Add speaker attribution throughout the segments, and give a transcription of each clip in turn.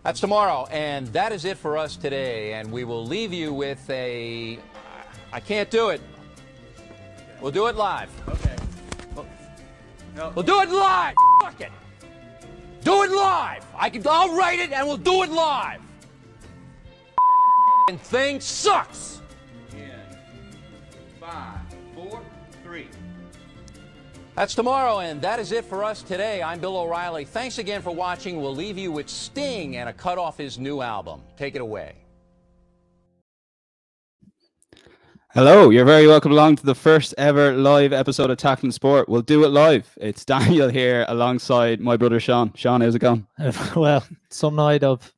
Speaker 1: That's tomorrow, and that is it for us today. And we will leave you with a... I can't do it. We'll do it live.
Speaker 2: Okay. No.
Speaker 1: We'll do it live. Fuck it. Do it live. I'll write it, and we'll do it live. And thing sucks.
Speaker 2: In 5, 4, 3.
Speaker 1: That's tomorrow, and that is it for us today. I'm Bill O'Reilly. Thanks again for watching. We'll leave you with Sting and a cut off his new album. Take it away.
Speaker 3: Hello, you're very welcome along to the first ever live episode of Tackling Sport. We'll do it live. It's Daniel here alongside my brother Cian. Cian, how's it going?
Speaker 4: Well, some night of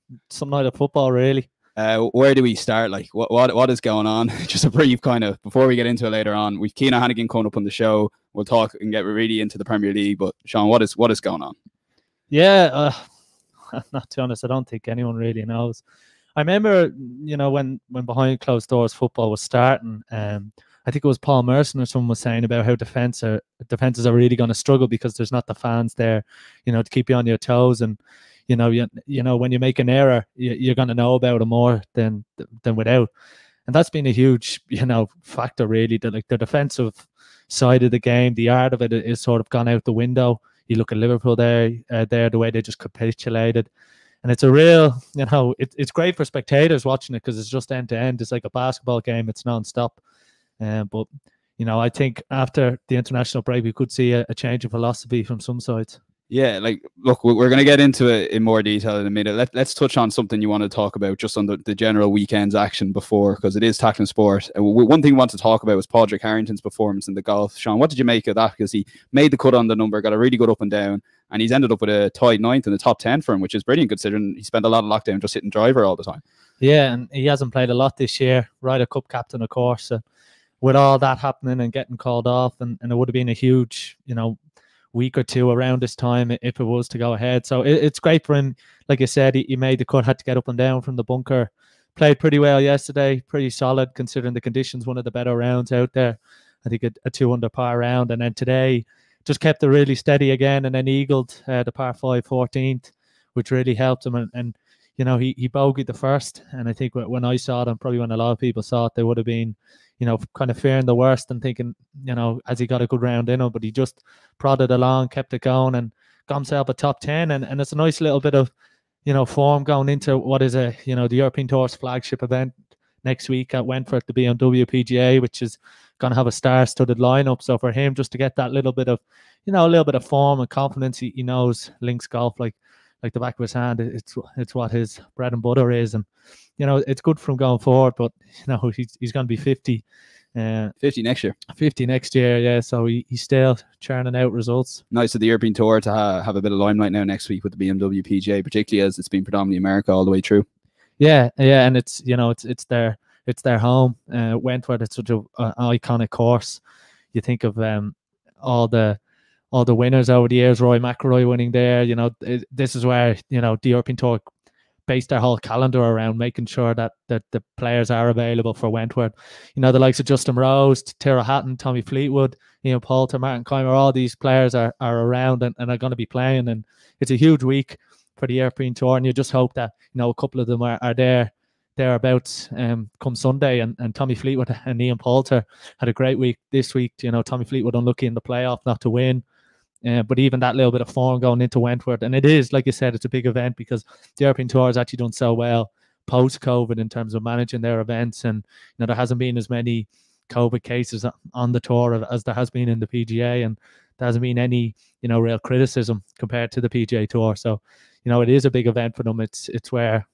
Speaker 4: football, really.
Speaker 3: Where do we start? Like, what is going on? Just a brief kind of before we get into it later on. We've Kiana Hannigan coming up on the show. We'll talk and get really into the Premier League. But Cian, what is going on?
Speaker 4: Yeah, not to be honest, I don't think anyone really knows. I remember, when behind closed doors football was starting, I think it was Paul Merson or someone was saying about how defenses are really going to struggle because there's not the fans there, to keep you on your toes. And when you make an error, you're going to know about it more than without. And that's been a huge, factor really. The defensive side of the game, the art of it is sort of gone out the window. You look at Liverpool there, the way they just capitulated. And it's a real, it's great for spectators watching it because it's just end to end. It's like a basketball game. It's non-stop. But, I think after the international break, we could see a change of philosophy from some sides. Yeah,
Speaker 3: like, look, we're going to get into it in more detail in a minute. Let's touch on something you want to talk about just on the general weekend's action before, because it is Tackling Sport. One thing we want to talk about was Padraig Harrington's performance in the golf. Cian, what did you make of that? Because he made the cut on the number, got a really good up and down, and he's ended up with a tied 9th in the top 10 for him, which is brilliant considering he spent a lot of lockdown just hitting driver all the time.
Speaker 4: Yeah, and he hasn't played a lot this year. Ryder Cup captain, of course. With all that happening and getting called off, and it would have been a huge, week or two around this time if it was to go ahead. So it's great for him. Like I said, he made the cut, had to get up and down from the bunker. Played pretty well yesterday, pretty solid considering the conditions, one of the better rounds out there. I think a 2 under par round. And then today just kept it really steady again and then eagled the par 5 14th, which really helped him. And he bogeyed the first. And I think when I saw it, and probably when a lot of people saw it, they would have been kind of fearing the worst and thinking, as he got a good round in him, but he just prodded along, kept it going and got himself a top 10. And it's a nice little bit of, form going into what is the European Tour's flagship event next week at Wentworth, the BMW PGA, which is going to have a star-studded lineup. So for him just to get that little bit of, a little bit of form and confidence, he knows links golf like the back of his hand. It's what his bread and butter is, and it's good for him going forward. But he's going to be 50
Speaker 3: next year.
Speaker 4: 50 next year, yeah. So he's still churning out results.
Speaker 3: Nice of the European Tour to have a bit of limelight now next week with the BMW PGA, particularly as it's been predominantly America all the way through.
Speaker 4: Yeah, and it's it's their home. Wentworth, it's such an iconic course. You think of all the winners over the years, Roy McIlroy winning there. This is where the European Tour based their whole calendar around making sure that the players are available for Wentworth. The likes of Justin Rose, Tyrrell Hatton, Tommy Fleetwood, Ian Poulter, Martin Keimer, all these players are around and are going to be playing. And it's a huge week for the European Tour. And you just hope that a couple of them are thereabouts come Sunday. And Tommy Fleetwood and Ian Poulter had a great week this week. Tommy Fleetwood unlucky in the playoff not to win. But even that little bit of form going into Wentworth, and it is, like you said, it's a big event because the European Tour has actually done so well post-COVID in terms of managing their events, and there hasn't been as many COVID cases on the tour as there has been in the PGA, and there hasn't been any real criticism compared to the PGA Tour. So it is a big event for them. It's where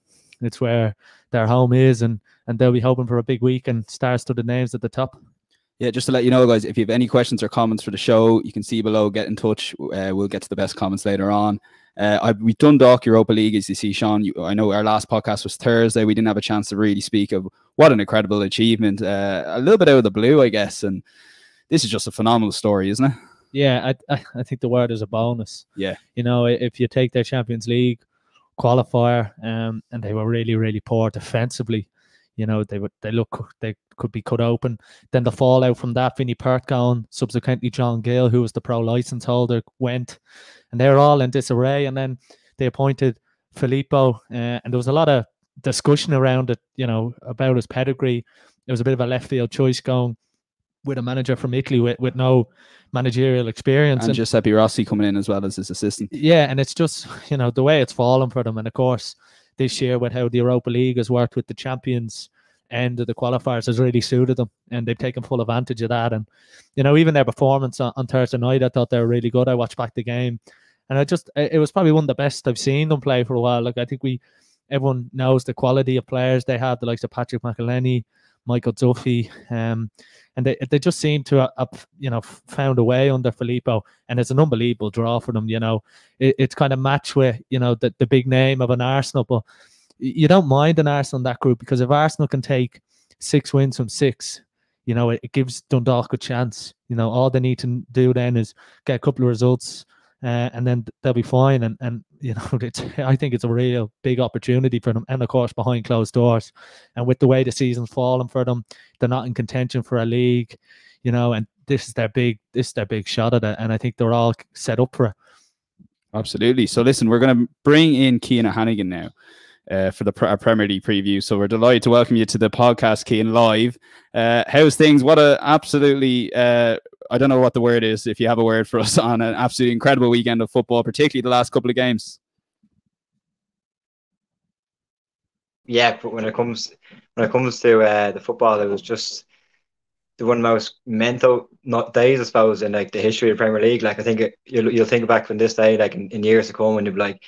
Speaker 4: their home is, and they'll be hoping for a big week and star-studded names at the top.
Speaker 3: Yeah, just to let you know, guys, if you have any questions or comments for the show, you can see below, get in touch. We'll get to the best comments later on. We've done Dundalk Europa League, as you see, Cian. I know our last podcast was Thursday. We didn't have a chance to really speak of what an incredible achievement. A little bit out of the blue, I guess. And this is just a phenomenal story, isn't it?
Speaker 4: Yeah, I think the word is a bonus.
Speaker 3: Yeah.
Speaker 4: If you take their Champions League qualifier, and they were really, really poor defensively, they could be cut open. Then the fallout from that, Vinnie Perth gone, subsequently John Gill, who was the pro license holder, went, and they're all in disarray. And then they appointed Filippo, and there was a lot of discussion around it, about his pedigree. It was a bit of a left field choice going with a manager from Italy with no managerial experience.
Speaker 3: And Giuseppe Rossi coming in as well as his assistant.
Speaker 4: Yeah, and it's just, the way it's fallen for them. And of course, this year with how the Europa League has worked with the champions end of the qualifiers has really suited them, and they've taken full advantage of that. And, even their performance on Thursday night, I thought they were really good. I watched back the game, and it was probably one of the best I've seen them play for a while. Like, I think everyone knows the quality of players they have, the likes of Patrick McElhenney, Michael Duffy, and they just seem to have found a way under Filippo, and it's an unbelievable draw for them. It's kind of matched with the big name of an Arsenal, but you don't mind an Arsenal in that group, because if Arsenal can take 6 wins from 6, it gives Dundalk a chance. All they need to do then is get a couple of results, and then they'll be fine. And I think it's a real big opportunity for them, and of course behind closed doors. And with the way the season's fallen for them, they're not in contention for a league, and this is their big shot at it, and I think they're all set up for it.
Speaker 3: Absolutely. So listen, we're going to bring in Kiana Hannigan now for our Premier League preview. So we're delighted to welcome you to the podcast, Cian, live. How's things? What a absolutely I don't know what the word is, if you have a word for us, on an absolutely incredible weekend of football, particularly the last couple of games.
Speaker 5: Yeah, but when it comes to the football, it was just the one of the most mental days, I suppose, in like the history of the Premier League. Like, I think you'll think back from this day, like in years to come, when you'll be like,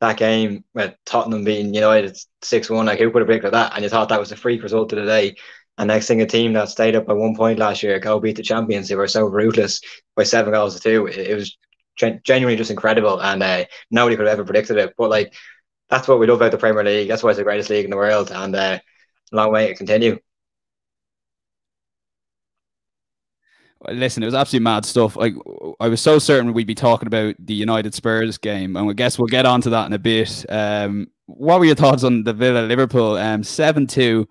Speaker 5: that game with Tottenham beating United 6-1, like, who could have picked like that? And you thought that was a freak result of the day. And next thing, a team that stayed up by 1 point last year go beat the champions. They were so ruthless by 7-2. It was genuinely just incredible, and nobody could have ever predicted it. But like, that's what we love about the Premier League. That's why it's the greatest league in the world, and long way to continue.
Speaker 3: Listen, it was absolutely mad stuff. Like, I was so certain we'd be talking about the United Spurs game, and I guess we'll get onto that in a bit. What were your thoughts on the Villa Liverpool 7-2?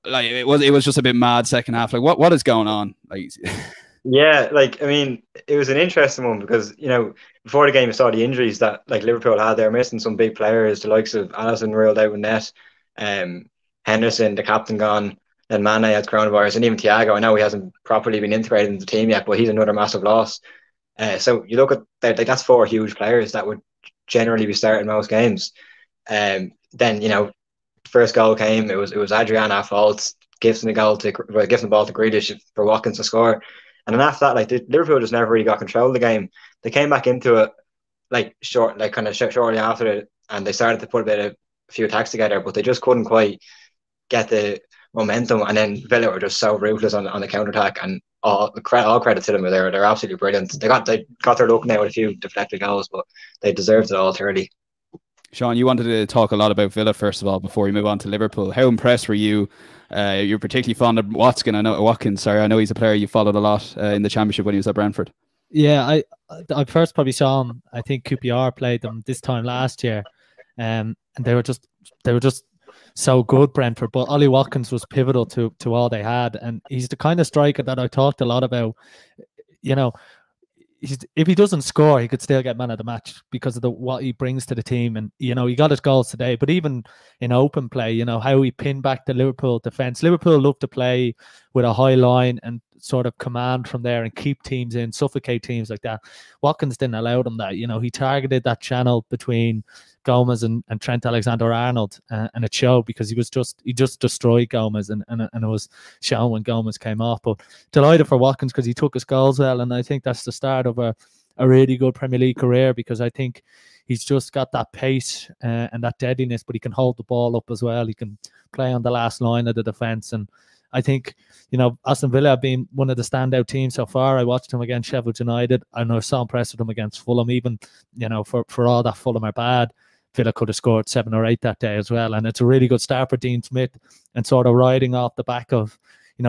Speaker 3: Like, it was just a bit mad second half. Like, what is going on? Like,
Speaker 5: yeah, like, I mean, it was an interesting one, because before the game, you saw the injuries that like Liverpool had. They were missing some big players, the likes of Alisson ruled out with net, Henderson, the captain, gone. Then Mane had coronavirus, and even Thiago. I know he hasn't properly been integrated into the team yet, but he's another massive loss. So you look at that, like, that's 4 huge players that would generally be starting most games. Then first goal came. It was Adrian at fault, gifting the ball to Grealish for Watkins to score. And then after that, like, Liverpool just never really got control of the game. They came back into it shortly after it, and they started to put a few attacks together, but they just couldn't quite get the momentum. And then Villa were just so ruthless on the counter attack, and all credit to them. They're absolutely brilliant. They got their luck now with a few deflected goals, but they deserved it all thoroughly.
Speaker 3: Sean, you wanted to talk a lot about Villa first of all before we move on to Liverpool. How impressed were you? You're particularly fond of Watkins. I know he's a player you followed a lot in the Championship when he was at Brentford.
Speaker 4: Yeah, I first probably saw him. I think QPR played them this time last year, and they were just so good, Brentford. But Ollie Watkins was pivotal to all they had, and he's the kind of striker that I talked a lot about. If he doesn't score, he could still get man of the match because of what he brings to the team. And he got his goals today, but even in open play, how he pinned back the Liverpool defense. Liverpool love to play with a high line and sort of command from there and keep teams in, suffocate teams like that. Watkins didn't allow them that. He targeted that channel between Gomez and Trent Alexander-Arnold, and it showed, because he just destroyed Gomez, and it was shown when Gomez came off. But delighted for Watkins, because he took his goals well, and I think that's the start of a really good Premier League career, because I think he's just got that pace and that deadliness, but he can hold the ball up as well. He can play on the last line of the defence, and I think Aston Villa have been one of the standout teams so far. I watched him against Sheffield United, and I was so impressed with him against Fulham. Even for all that Fulham are bad, Villa could have scored 7 or 8 that day as well. And it's a really good start for Dean Smith, and sort of riding off the back of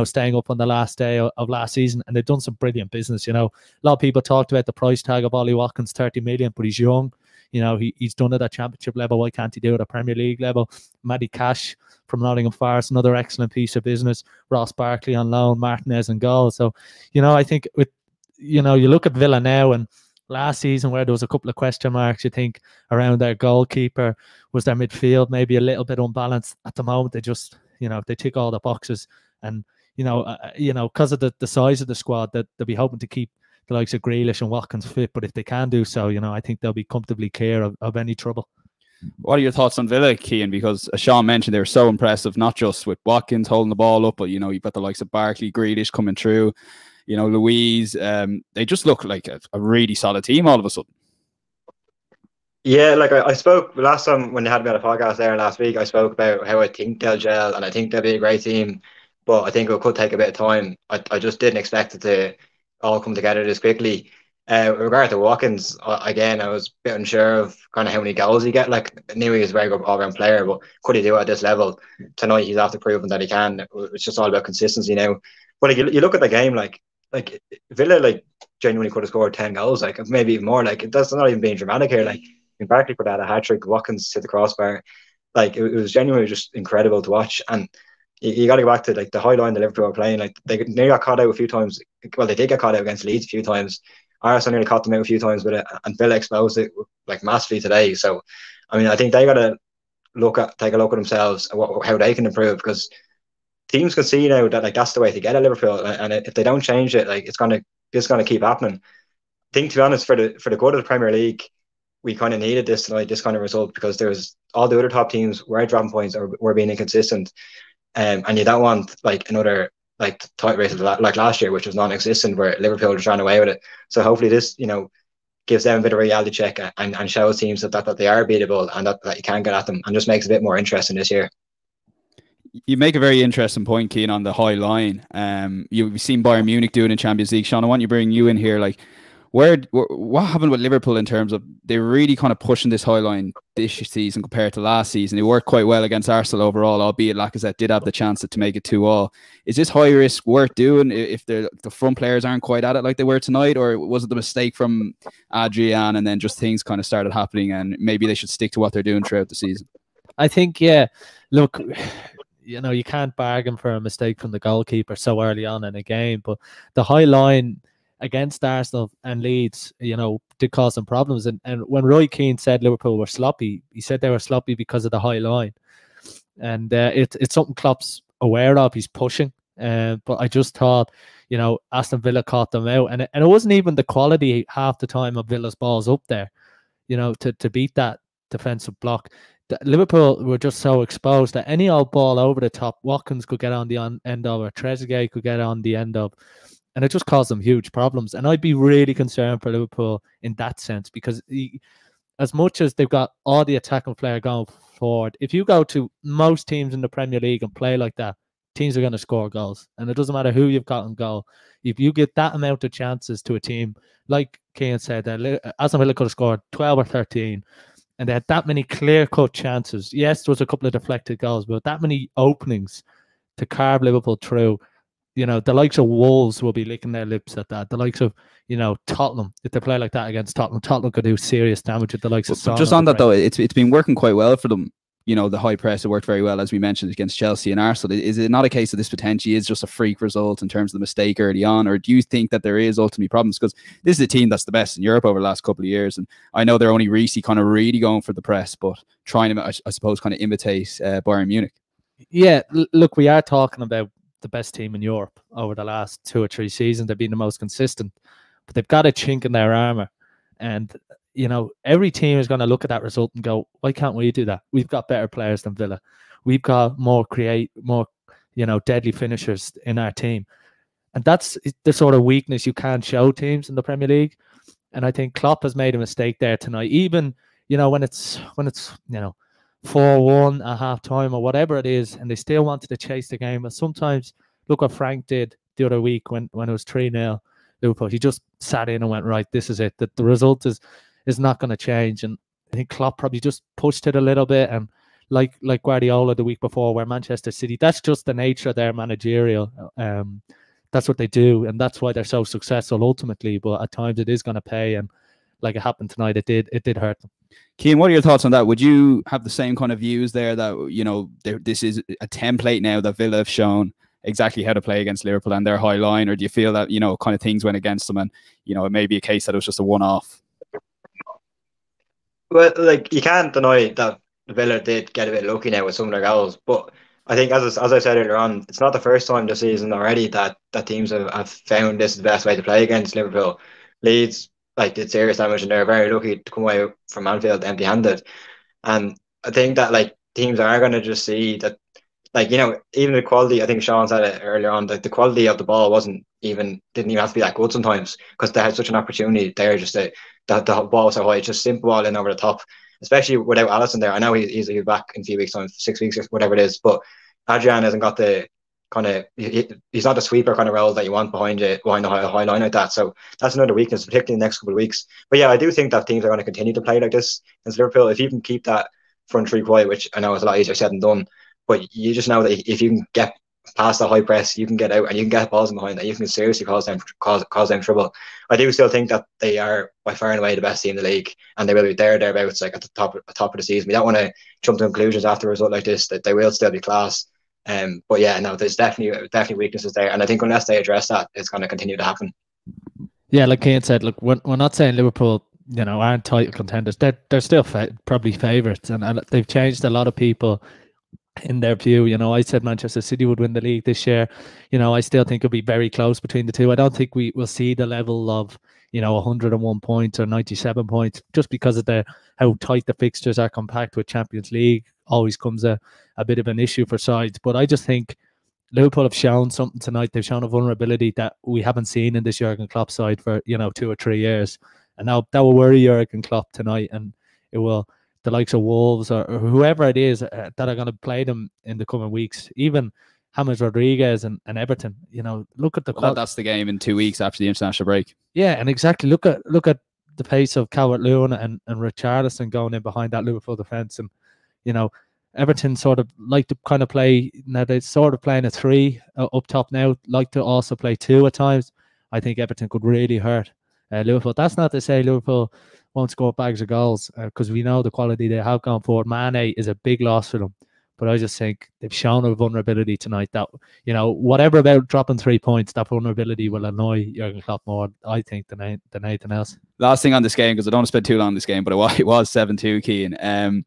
Speaker 4: staying up on the last day of last season. And they've done some brilliant business. A lot of people talked about the price tag of Ollie Watkins, 30 million, but he's young. He's done it at Championship level. Why can't he do it at Premier League level? Matty Cash from Nottingham Forest, another excellent piece of business. Ross Barkley on loan, Martinez and goal. So, I think with, you look at Villa now, and last season where there was a couple of question marks, you think, around their goalkeeper, was their midfield maybe a little bit unbalanced. At the moment, they just, they tick all the boxes, and because of the size of the squad, that they'll be hoping to keep the likes of Grealish and Watkins fit. But if they can do so, I think they'll be comfortably clear of any trouble.
Speaker 3: What are your thoughts on Villa, Cian? Because as Sean mentioned, they were so impressive, not just with Watkins holding the ball up, but you've got the likes of Barkley, Grealish coming through, Louise. They just look like a really solid team all of a sudden.
Speaker 5: Yeah, like I spoke last time when they had me on a podcast there last week, I spoke about how I think they'll gel and I think they'll be a great team, but I think it could take a bit of time. I just didn't expect it to all come together this quickly. With regard to Watkins, again, I was a bit unsure of kind of how many goals he get. Like, I knew he was a very good all-round player, but could he do it at this level? Tonight, he's after proving that he can. It's just all about consistency now. But you look at the game, like Villa, genuinely could have scored 10 goals, maybe even more. That's not even being dramatic here. Barkley could have had a hat-trick, Watkins hit the crossbar. It was genuinely just incredible to watch. And you got to go back to the high line the Liverpool were playing. They nearly got caught out a few times. Well, they did get caught out against Leeds a few times. Arsenal nearly caught them out a few times with it, and Villa exposed it massively today. So, I think they got to take a look at themselves and how they can improve, because teams can see now that that's the way to get at Liverpool, and if they don't change it, it's gonna keep happening. I think, to be honest, for the good of the Premier League, we kind of needed this tonight, this kind of result, because there was all the other top teams were dropping points or were being inconsistent, and you don't want another tight race like last year, which was non-existent, where Liverpool just ran away with it. So hopefully this, gives them a bit of a reality check and shows teams that they are beatable and that you can get at them, and just makes it a bit more interesting this year.
Speaker 3: You make a very interesting point, Cian, on the high line. You've seen Bayern Munich do it in Champions League. Sean, I want you to bring you in here. What happened with Liverpool in terms of they were really kind of pushing this high line this season compared to last season? They worked quite well against Arsenal overall, albeit Lacazette did have the chance to make it 2-2. Is this high risk worth doing if the front players aren't quite at it like they were tonight, or was it the mistake from Adrian and then just things kind of started happening and maybe they should stick to what they're doing throughout the season?
Speaker 4: I think, yeah, look, you can't bargain for a mistake from the goalkeeper so early on in a game, but the high line against Arsenal and Leeds, did cause some problems. And when Roy Keane said Liverpool were sloppy, he said they were sloppy because of the high line. And it's something Klopp's aware of. He's pushing. But I just thought, Aston Villa caught them out. And it wasn't even the quality half the time of Villa's balls up there, to beat that defensive block. Liverpool were just so exposed that any old ball over the top, Watkins could get on the end of, or Trezeguet could get on the end of. And it just caused them huge problems. And I'd be really concerned for Liverpool in that sense, because as much as they've got all the attacking player going forward, if you go to most teams in the Premier League and play like that, teams are going to score goals. And it doesn't matter who you've got in goal. If you get that amount of chances to a team, like Cian said, Aston Villa could have scored 12 or 13, and they had that many clear-cut chances. Yes, there was a couple of deflected goals, but that many openings to carve Liverpool through. The likes of Wolves will be licking their lips at that. The likes of, Tottenham, if they play like that against Tottenham could do serious damage with the likes of Son.
Speaker 3: Just on that though, it's been working quite well for them. The high press, it worked very well, as we mentioned, against Chelsea and Arsenal. Is it not a case that this potentially is just a freak result in terms of the mistake early on, or do you think that there is ultimately problems? Because this is a team that's the best in Europe over the last couple of years, and I know they're only recently kind of really going for the press, but trying to, I suppose, kind of imitate Bayern Munich. Yeah,
Speaker 4: look, we are talking about the best team in Europe over the last 2 or 3 seasons. They've been the most consistent, but they've got a chink in their armor. And, every team is going to look at that result and go, why can't we do that? We've got better players than Villa. We've got more deadly finishers in our team. And that's the sort of weakness you can't show teams in the Premier League. And I think Klopp has made a mistake there tonight. Even, when it's 4-1 at half time or whatever it is, and they still wanted to chase the game. And sometimes, look what Frank did the other week when it was 3-0 Liverpool. He just sat in and went, right, this is it. The result is not going to change. And I think Klopp probably just pushed it a little bit. And like Guardiola the week before, where Manchester City, that's just the nature of their managerial. That's what they do, and that's why they're so successful ultimately. But at times it is going to pay, and like it happened tonight, it did hurt them.
Speaker 3: Cian, what are your thoughts on that? Would you have the same kind of views there that, this is a template now that Villa have shown, exactly how to play against Liverpool and their high line, or do you feel that, you know, kind of things went against them and, you know, it may be a case that it was just a one-off?
Speaker 5: Well, like, you can't deny that Villa did get a bit lucky now with some of their goals, but I think, as I said earlier on, it's not the first time this season already that teams have found this is the best way to play against Liverpool. Leeds, like, did serious damage, and they're very lucky to come away from Anfield empty-handed. And I think that, like, teams are going to just see that, like, you know, even the quality, I think Cian said it earlier on, that the quality of the ball didn't even have to be that good sometimes, because they had such an opportunity there, just that the ball was so high, it's just simple ball in over the top, especially without Alisson there. I know he's back in a few weeks time, 6 weeks or whatever it is, but Adrian hasn't got the kind of, he's not the sweeper kind of role that you want behind the high line like that. So that's another weakness, particularly in the next couple of weeks. But yeah, I do think that teams are going to continue to play like this against Liverpool. If you can keep that front three quiet, which I know is a lot easier said than done, but you just know that if you can get past the high press, you can get out and you can get balls in behind that, you can seriously cause them trouble. I do still think that they are by far and away the best team in the league, and they will be thereabouts, like at the top of the season. We don't want to jump to conclusions after a result like this, that they will still be class. But yeah, no, there's definitely weaknesses there, and I think unless they address that, it's going to continue to happen.
Speaker 4: Yeah, like Cian said, look, we're not saying Liverpool, you know, aren't title contenders. They're still probably favourites, and they've changed a lot of people in their view. You know, I said Manchester City would win the league this year. You know, I still think it'll be very close between the two. I don't think we will see the level of, you know, 101 points or 97 points, just because of how tight the fixtures are compact with Champions League. Always comes a bit of an issue for sides. But I just think Liverpool have shown something tonight. They've shown a vulnerability that we haven't seen in this Jurgen Klopp side for, you know, 2 or 3 years. And now that will worry Jurgen Klopp tonight, and it will, the likes of Wolves or whoever it is that are going to play them in the coming weeks. Even James Rodriguez and Everton, you know, look at the
Speaker 3: that's the game in 2 weeks after the international break.
Speaker 4: Yeah, and exactly. Look at the pace of Calvert-Lewin and Richarlison going in behind that Liverpool defence. And, you know, Everton sort of like to kind of play, now they're sort of playing a 3 up top now, like to also play 2 at times. I think Everton could really hurt Liverpool. That's not to say Liverpool won't score bags of goals, because we know the quality they have gone forward. Mane is a big loss for them, but I just think they've shown a vulnerability tonight that, you know, whatever about dropping 3 points, that vulnerability will annoy Jurgen Klopp more, I think, than anything else.
Speaker 3: Last thing on this game, because I don't want to spend too long on this game, but it was 7-2, Cian.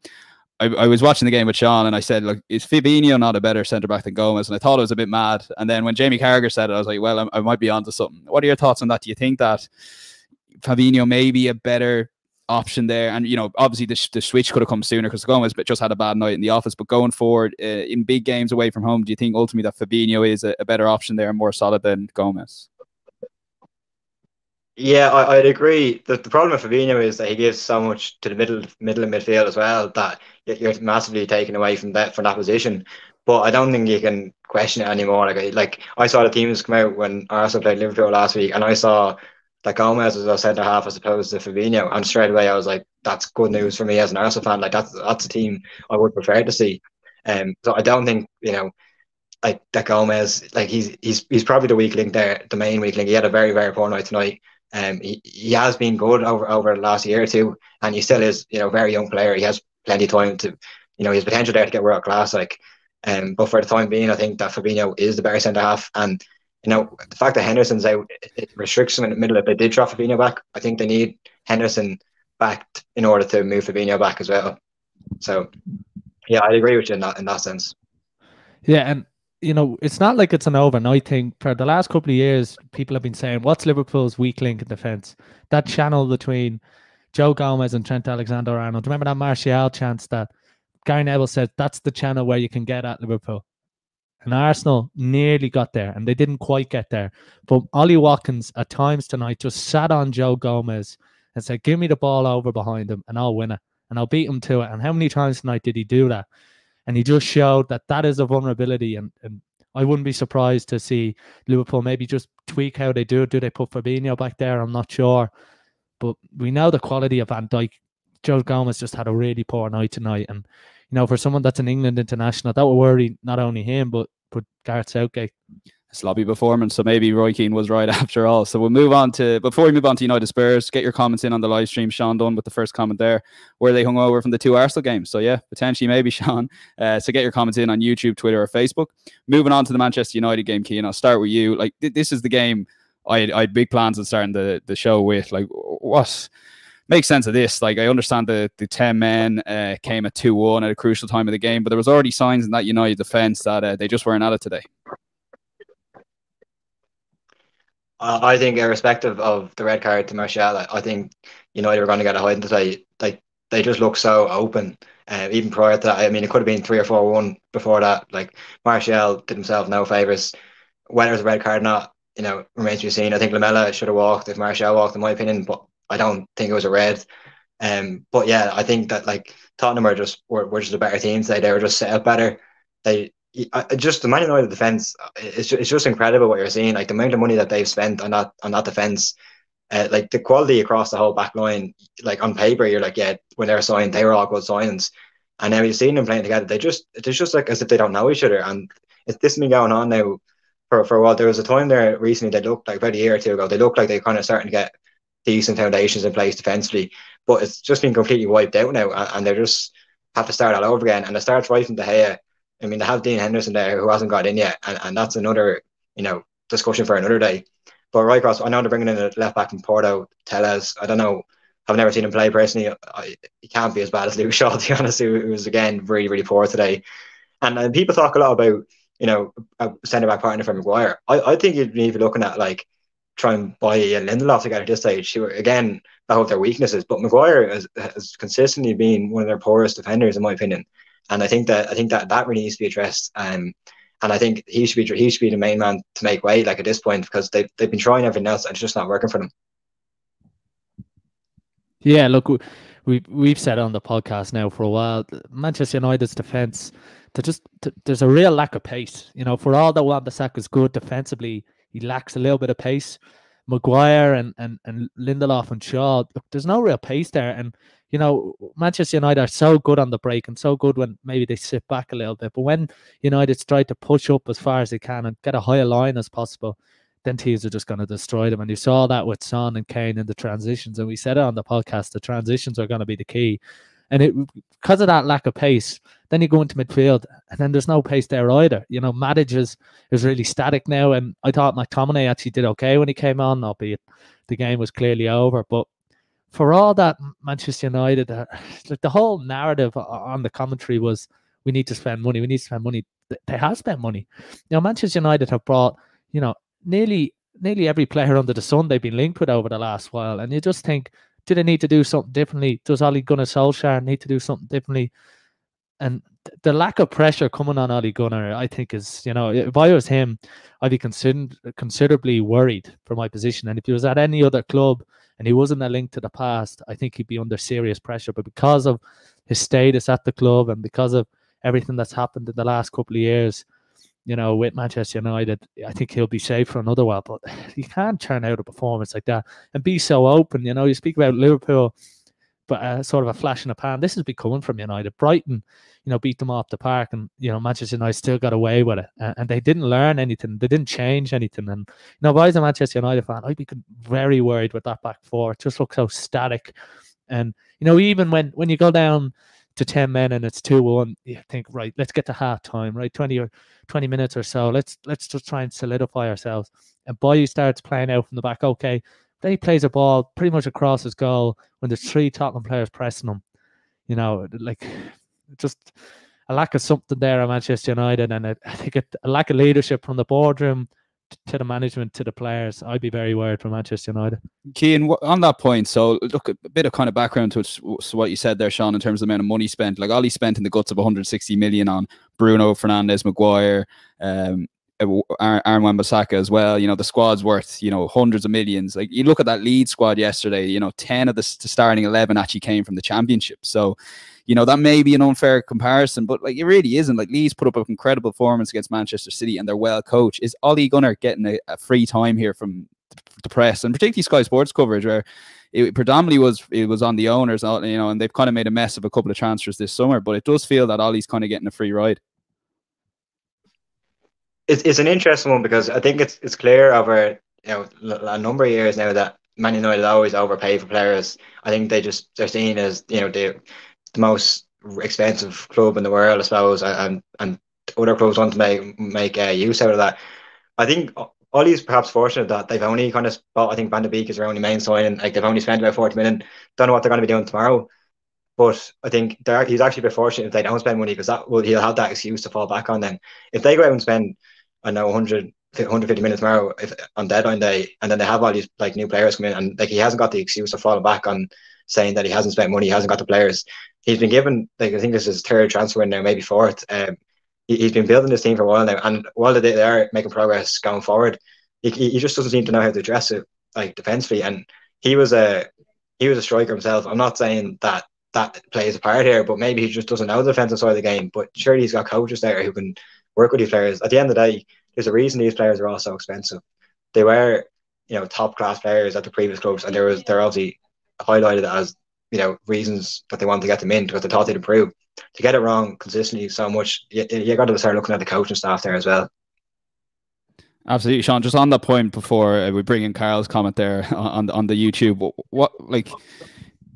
Speaker 3: I was watching the game with Cian, and I said, look, is Fabinho not a better centre-back than Gomez? And I thought it was a bit mad. And then when Jamie Carragher said it, I was like, well, I might be onto something. What are your thoughts on that? Do you think that Fabinho may be a better option there? And, you know, obviously the switch could have come sooner because Gomez just had a bad night in the office. But going forward in big games away from home, do you think ultimately that Fabinho is a better option there and more solid than Gomez?
Speaker 5: Yeah, I'd agree. The problem with Fabinho is that he gives so much to the middle of midfield as well, that you're massively taken away from that position. But I don't think you can question it anymore. Like I saw the teams come out when Arsenal played Liverpool last week, and I saw that Gomez was a centre half as opposed to Fabinho, and straight away I was like, that's good news for me as an Arsenal fan. Like that's a team I would prefer to see. So I don't think, you know, like that Gomez, like he's probably the weak link there, the main weak link. He had a very, very poor night tonight. He has been good over the last year or two, and he still is, you know, a very young player. He has plenty of time to, you know, he has potential there to get world class. Like, but for the time being, I think that Fabinho is the better centre half. And, you know, the fact that Henderson's out, it restricts them in the middle. If they did drop Fabinho back, I think they need Henderson back in order to move Fabinho back as well. So, yeah, I agree with you in that sense.
Speaker 4: Yeah, and you know, it's not like it's an overnight thing. For the last couple of years, people have been saying, what's Liverpool's weak link in defence? That channel between Joe Gomez and Trent Alexander-Arnold. Remember that Martial chance that Gary Neville said, that's the channel where you can get at Liverpool. And Arsenal nearly got there, and they didn't quite get there. But Ollie Watkins, at times tonight, just sat on Joe Gomez and said, give me the ball over behind him, and I'll win it. And I'll beat him to it. And how many times tonight did he do that? And he just showed that is a vulnerability. And I wouldn't be surprised to see Liverpool maybe just tweak how they do it. Do they put Fabinho back there? I'm not sure. But we know the quality of Van Dijk. Joe Gomez just had a really poor night tonight. And, you know, for someone that's an England international, that will worry not only him, but Gareth Southgate.
Speaker 3: sloppy performance. So maybe Roy Keane was right after all. So we'll move on to, before we move on to United Spurs, get your comments in on the live stream. Sean Dunn with the first comment there, where they hung over from the 2 Arsenal games. So yeah, potentially maybe Sean. So get your comments in on YouTube, Twitter or Facebook. Moving on to the Manchester United game, Cian, I'll start with you. Like this is the game I had big plans on starting the show with. Like what makes sense of this? Like I understand the 10 men came at 2-1 at a crucial time of the game, but there was already signs in that United defence that they just weren't at it today.
Speaker 5: I think irrespective of the red card to Martial, I think United were going to get a hiding today. Like they just look so open. Even prior to that, I mean, it could have been 3 or 4-1 before that. Like Martial did himself no favours. Whether it was a red card or not, remains to be seen. I think Lamela should have walked if Martial walked, in my opinion, but I don't think it was a red. But yeah, I think that like Tottenham were just a better team today. They were just set up better. Just the Man United defense, it's just incredible what you're seeing. Like the amount of money that they've spent on that defense, like the quality across the whole back line. Like on paper, you're like, yeah, when they were signed, they were all good signings, and now you've seen them playing together. It's just like as if they don't know each other, and this has been going on now for a while. There was a time there recently they looked like about a year or two ago. They looked like they kind of starting to get decent foundations in place defensively, but it's just been completely wiped out now, and they just have to start all over again. And it starts right from De Gea. I mean, they have Dean Henderson there who hasn't got in yet, and that's another, discussion for another day. But right across, I know they're bringing in a left back from Porto, Tellez. I don't know. I've never seen him play personally. He can't be as bad as Luke Shaw, to be honest, who was, again, really, really poor today. And people talk a lot about, a centre-back partner for Maguire. I think you'd be looking at, like, try and buy Lindelof to get at this stage. Again, that of their weaknesses. But Maguire has consistently been one of their poorest defenders, in my opinion. And I think that really needs to be addressed. And I think he should be the main man to make way, like at this point, because they've been trying everything else and it's just not working for them.
Speaker 4: Yeah, look, we've said on the podcast now for a while, Manchester United's defence, there's a real lack of pace. For all that Wan-Bissaka's good defensively, he lacks a little bit of pace. Maguire and Lindelof and Shaw, look, there's no real pace there. And Manchester United are so good on the break and so good when maybe they sit back a little bit. But when United's tried to push up as far as they can and get a higher line as possible, then teams are just going to destroy them. And you saw that with Son and Kane in the transitions. And we said it on the podcast, the transitions are going to be the key. And because of that lack of pace, then you go into midfield and then there's no pace there either. Matic is really static now. And I thought McTominay actually did okay when he came on, albeit the game was clearly over. But for all that, Manchester United, the whole narrative on the commentary was, we need to spend money. We need to spend money. They have spent money. Manchester United have brought, nearly every player under the sun they've been linked with over the last while. And you just think, do they need to do something differently? Does Ole Gunnar Solskjaer need to do something differently? And the lack of pressure coming on Ole Gunnar, I think is, if I was him, I'd be considerably worried for my position. And if he was at any other club and he wasn't a link to the past, I think he'd be under serious pressure. But because of his status at the club and because of everything that's happened in the last couple of years, with Manchester United, I think he'll be safe for another while. But you can't turn out a performance like that and be so open. You speak about Liverpool, but sort of a flash in the pan. This is becoming from United. Brighton, beat them off the park, and Manchester United still got away with it, and they didn't learn anything. They didn't change anything. And if I was a Manchester United fan, I'd be very worried with that back four. It just looks so static. And even when you go down to 10 men and it's 2-1, you think, right, let's get to half time, right, 20 minutes or so. Let's just try and solidify ourselves. And Boy starts playing out from the back. Okay, then he plays a ball pretty much across his goal when there's 3 Tottenham players pressing him. Like just a lack of something there at Manchester United, and I think a lack of leadership from the boardroom to the management to the players. I'd be very worried for Manchester United.
Speaker 3: Cian, on that point, so look, a bit of kind of background to what you said there, Sean, in terms of the amount of money spent. Like Ollie spent in the guts of 160 million on Bruno Fernandes, Maguire, Aaron Wan-Bissaka as well. The squad's worth, hundreds of millions. Like you look at that Leeds squad yesterday, 10 of the starting 11 actually came from the Championship. So, that may be an unfair comparison, but like it really isn't. Like Leeds put up an incredible performance against Manchester City and they're well coached. Is Ole Gunnar getting a free time here from the press, and particularly Sky Sports coverage, where it predominantly was on the owners, and they've kind of made a mess of a couple of transfers this summer, but it does feel that Ollie's kind of getting a free ride.
Speaker 5: it's an interesting one because I think it's clear over a number of years now that Man United always overpay for players. I think they're seen as the most expensive club in the world, I suppose, and other clubs want to make use out of that. I think Ollie's perhaps fortunate that they've only kind of bought. I think Van de Beek is their only main signing. Like they've only spent about 40 million. Don't know what they're going to be doing tomorrow. But I think he's actually a bit fortunate if they don't spend money because he'll have that excuse to fall back on then. If they go out and spend, I know, 150 minutes tomorrow on deadline day, and then they have all these like new players come in, and like he hasn't got the excuse of falling back on saying that he hasn't spent money, he hasn't got the players. He's been given, like I think this is his third transfer window, maybe fourth. He's been building this team for a while now, and while they are making progress going forward, he just doesn't seem to know how to address it like defensively. And he was a striker himself. I'm not saying that plays a part here, but maybe he just doesn't know the defensive side of the game. But surely he's got coaches there who can work with these players. At the end of the day, there's a reason these players are all so expensive. They were, top class players at the previous clubs, and they're obviously highlighted as, reasons that they want to get them in because they thought they'd improve. To get it wrong consistently so much, you got to start looking at the coaching staff there as well.
Speaker 3: Absolutely, Cian. Just on that point before we bring in Carl's comment there on the YouTube, what like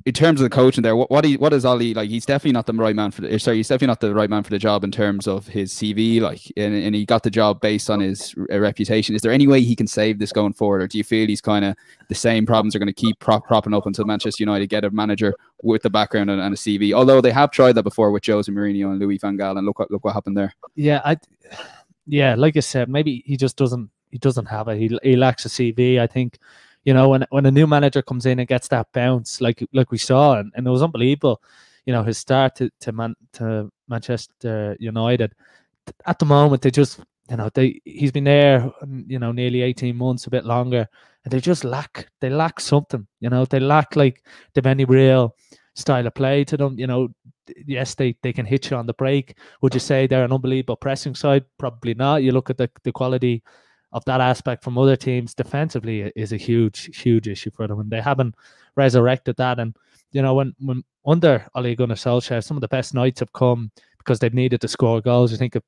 Speaker 3: in terms of the coaching there, what is Ollie like? He's definitely not the right man for he's definitely not the right man for the job in terms of his CV. Like, and he got the job based on his reputation. Is there any way he can save this going forward, or do you feel he's kind of the same problems are going to keep propping up until Manchester United get a manager with the background and a CV? Although they have tried that before with Jose Mourinho and Louis van Gaal, and look what happened there.
Speaker 4: Yeah, like I said, maybe he just doesn't have it. He lacks a CV, I think. When a new manager comes in and gets that bounce, like we saw, and it was unbelievable. His start to Manchester United. At the moment, they just, he's been there, nearly 18 months, a bit longer, and they just lack something. They lack like the any real style of play to them. Yes, they can hit you on the break. Would you say they're an unbelievable pressing side? Probably not. You look at the quality of that aspect from other teams defensively is a huge issue for them, and they haven't resurrected that. And when under Ole Gunnar Solskjaer, some of the best nights have come because they've needed to score goals. You think of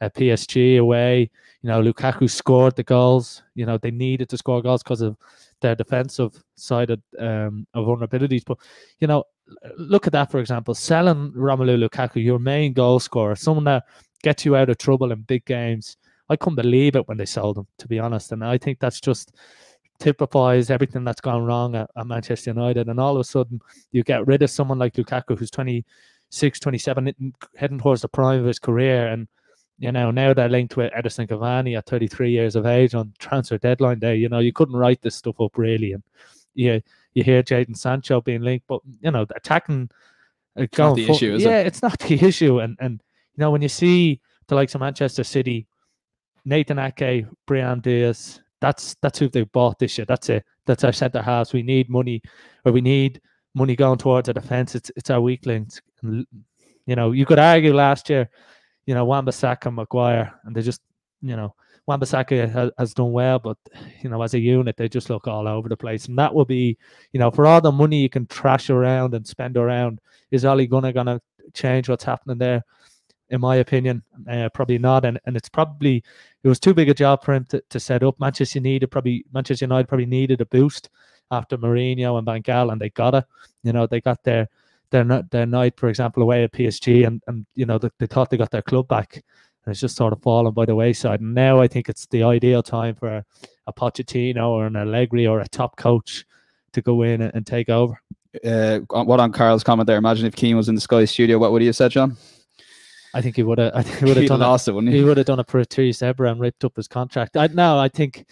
Speaker 4: PSG away, Lukaku scored the goals. They needed to score goals because of their defensive side of vulnerabilities. But look at that, for example, selling Romelu Lukaku, your main goal scorer, someone that gets you out of trouble in big games. I couldn't believe it when they sold him, to be honest. And I think that's just typifies everything that's gone wrong at Manchester United. And all of a sudden, you get rid of someone like Lukaku, who's 26, 27, heading towards the prime of his career. And, now they're linked with Edinson Cavani at 33 years of age on transfer deadline day. You couldn't write this stuff up, really. And you hear Jadon Sancho being linked, but, attacking...
Speaker 3: It's not the issue, is it?
Speaker 4: Yeah, it's not the issue. And when you see the likes of Manchester City, Nathan Ake, Bryan Diaz, that's who they've bought this year. That's it. That's our centre halves. We need money, or we need money going towards our defence. It's our weak links. You could argue last year, Wan-Bissaka, Maguire, and they just, Wan-Bissaka has done well, but as a unit, they just look all over the place. And that will be, for all the money you can trash around and spend around, is Ole Gunnar gonna change what's happening there? In my opinion, probably not. And it was too big a job for him to set up. Manchester United probably needed a boost after Mourinho and Van Gaal, and they got it. They got their night, for example, away at PSG, and they thought they got their club back, and it's just sort of fallen by the wayside. And now I think it's the ideal time for a Pochettino or an Allegri or a top coach to go in and take over.
Speaker 3: What on Carl's comment there? Imagine if Cian was in the Sky studio, what would he have said, John?
Speaker 4: I think he would have. He would have done it for Patrice Evra and ripped up his contract. I think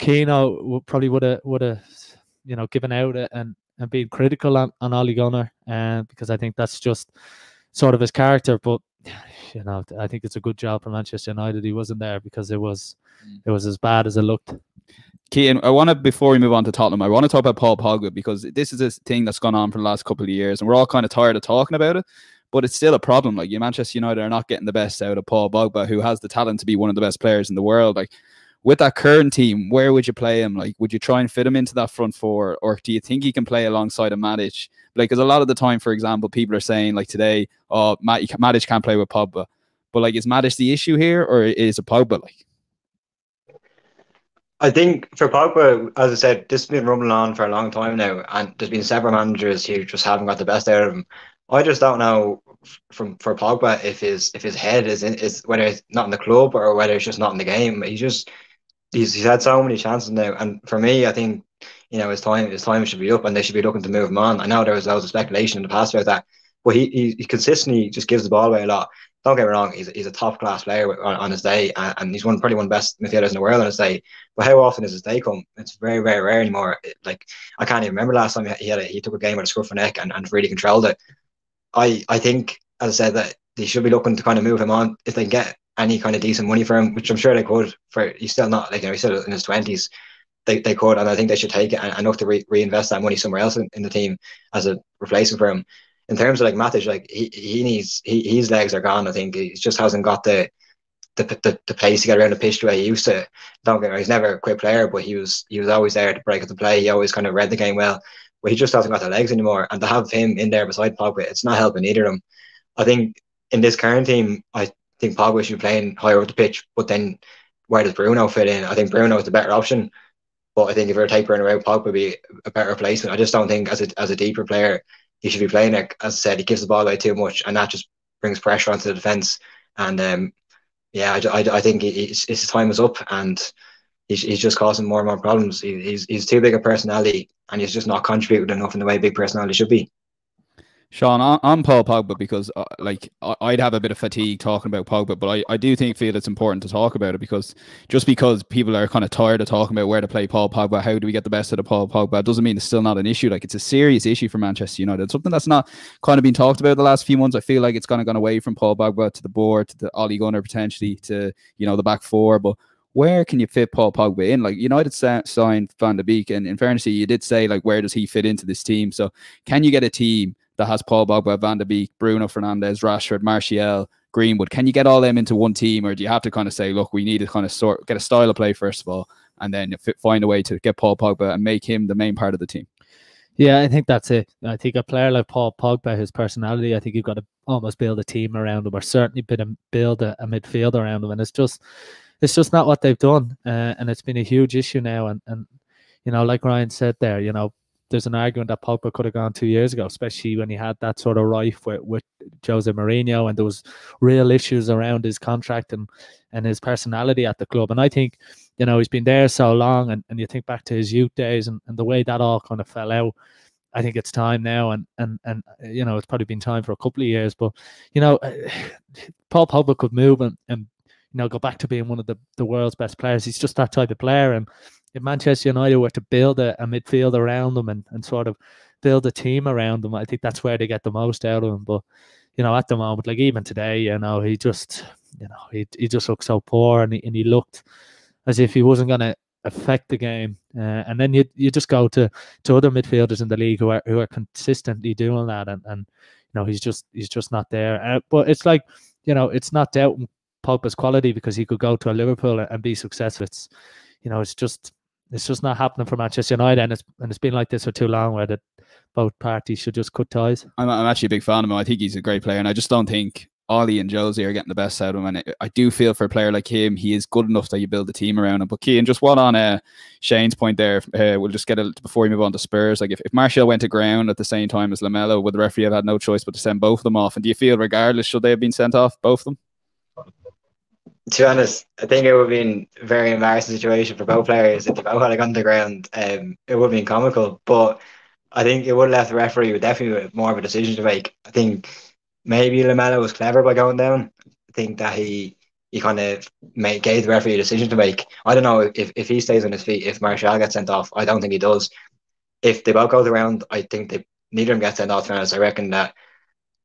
Speaker 4: Cian probably would have given out and been critical on Ole Gunnar, because I think that's just sort of his character. But I think it's a good job for Manchester United. He wasn't there because it was as bad as it looked.
Speaker 3: Cian, before we move on to Tottenham, I want to talk about Paul Pogba, because this is a thing that's gone on for the last couple of years, and we're all kind of tired of talking about it. But it's still a problem. Like, Manchester United are not getting the best out of Paul Pogba, who has the talent to be one of the best players in the world. Like, with that current team, where would you play him? Like, would you try and fit him into that front four, or do you think he can play alongside a Matic? Like, because a lot of the time, for example, people are saying, like today, Matic can't play with Pogba. But like, is Matic the issue here, or is it Pogba? Like,
Speaker 5: I think for Pogba, as I said, this has been rumbling on for a long time now, and there's been several managers who just haven't got the best out of him. I just don't know for Pogba if his head is whether it's not in the club or whether it's just not in the game. He's had so many chances now, and for me, I think his time should be up, and they should be looking to move him on. I know there was loads of speculation in the past about that, but he consistently just gives the ball away a lot. Don't get me wrong, he's a top class player on his day, and he's probably one of the best midfielders in the world on his day. But how often does his day come? It's very, very rare anymore. Like, I can't even remember last time he took a game with a scruff of neck and really controlled it. I think, as I said, that they should be looking to kind of move him on if they can get any kind of decent money for him, which I'm sure they could. For he's still not, like, he's still in his 20s. They could, and I think they should take it and enough to reinvest that money somewhere else in the team as a replacement for him. In terms of like Matic, like his legs are gone. I think he just hasn't got the pace to get around the pitch the way he used to. Don't get me wrong, he's never a quick player, but he was always there to break up the play. He always kind of read the game well, but he just hasn't got the legs anymore. And to have him in there beside Pogba, it's not helping either of them. I think in this current team, I think Pogba should be playing higher up the pitch, but then where does Bruno fit in? I think Bruno is the better option, but I think if you were to take Bruno out, Pogba would be a better replacement. I just don't think as a deeper player he should be playing it. As I said, he gives the ball away too much, and that just brings pressure onto the defence. And I think his time is up, and he's just causing more and more problems. He's too big a personality, and he's just not contributing enough in the way big personality should be.
Speaker 3: Sean, I'm Paul Pogba because I'd have a bit of fatigue talking about Pogba, but I do feel it's important to talk about it, because just because people are kind of tired of talking about where to play Paul Pogba, how do we get the best out of Paul Pogba, doesn't mean it's still not an issue. Like, it's a serious issue for Manchester United. It's something that's not kind of been talked about the last few months. I feel like it's kind of gone away from Paul Pogba to the board, to the Ole Gunnar potentially, to the back four, but where can you fit Paul Pogba in? Like, United signed Van de Beek, and in fairness, you did say, like, where does he fit into this team? So can you get a team that has Paul Pogba, Van de Beek, Bruno Fernandes, Rashford, Martial, Greenwood? Can you get all them into one team, or do you have to kind of say, look, we need to kind of get a style of play first of all, and then find a way to get Paul Pogba and make him the main part of the team?
Speaker 4: Yeah, I think that's it. I think a player like Paul Pogba, his personality, I think you've got to almost build a team around him, or certainly build a midfield around him, and it's just not what they've done, and it's been a huge issue now. And like Ryan said there, there's an argument that Pogba could have gone 2 years ago, especially when he had that sort of rife with Jose Mourinho, and there was real issues around his contract and his personality at the club. And I think, he's been there so long, and you think back to his youth days and the way that all kind of fell out. I think it's time now, and it's probably been time for a couple of years, but Paul Pogba could move and go back to being one of the world's best players. He's just that type of player. And if Manchester United were to build a midfield around them and sort of build a team around them, I think that's where they get the most out of him. But at the moment, like even today, he just looked so poor, and he looked as if he wasn't going to affect the game. And then you just go to other midfielders in the league who are consistently doing that, and he's just not there. But it's like, it's not doubting Pogba's quality, because he could go to a Liverpool and be successful. It's just not happening for Manchester United, and it's been like this for too long, where both parties should just cut ties.
Speaker 3: I'm actually a big fan of him. I think he's a great player, and I just don't think Ole and Jose are getting the best out of him. And I do feel for a player like him, he is good enough that you build a team around him. But Cian, just one on Shane's point there, we'll just get it before we move on to Spurs. Like, if Martial went to ground at the same time as Lamela, would the referee have had no choice but to send both of them off? And do you feel, regardless, should they have been sent off, both of them?
Speaker 5: To be honest, I think it would have been a very embarrassing situation for both players if they both had gone to the ground. It would have been comical, but I think it would have left the referee with definitely more of a decision to make. I think maybe Lamela was clever by going down. I think that he kind of gave the referee a decision to make. I don't know if he stays on his feet, if Martial gets sent off. I don't think he does. If they both go to the ground, I think neither of them get sent off. To be honest, I reckon that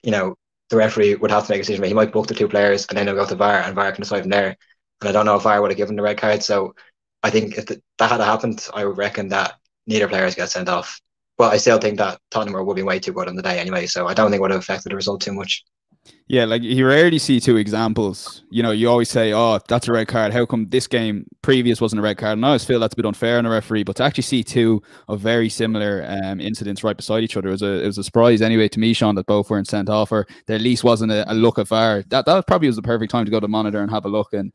Speaker 5: the referee would have to make a decision. He might book the two players, and then he'll go to VAR, and VAR can decide from there. And I don't know if VAR would have given the red card. So I think if that had happened, I would reckon that neither players get sent off. But I still think that Tottenham would be way too good on the day anyway. So I don't think it would have affected the result too much.
Speaker 3: Yeah, like you rarely see two examples. You know, you always say, "Oh, that's a red card. How come this game previous wasn't a red card?" And I always feel that's a bit unfair on the referee. But to actually see two of very similar incidents right beside each other, it was a surprise anyway to me, Sean, that both weren't sent off, or there at least wasn't a look at VAR. That probably was the perfect time to go to the monitor and have a look. And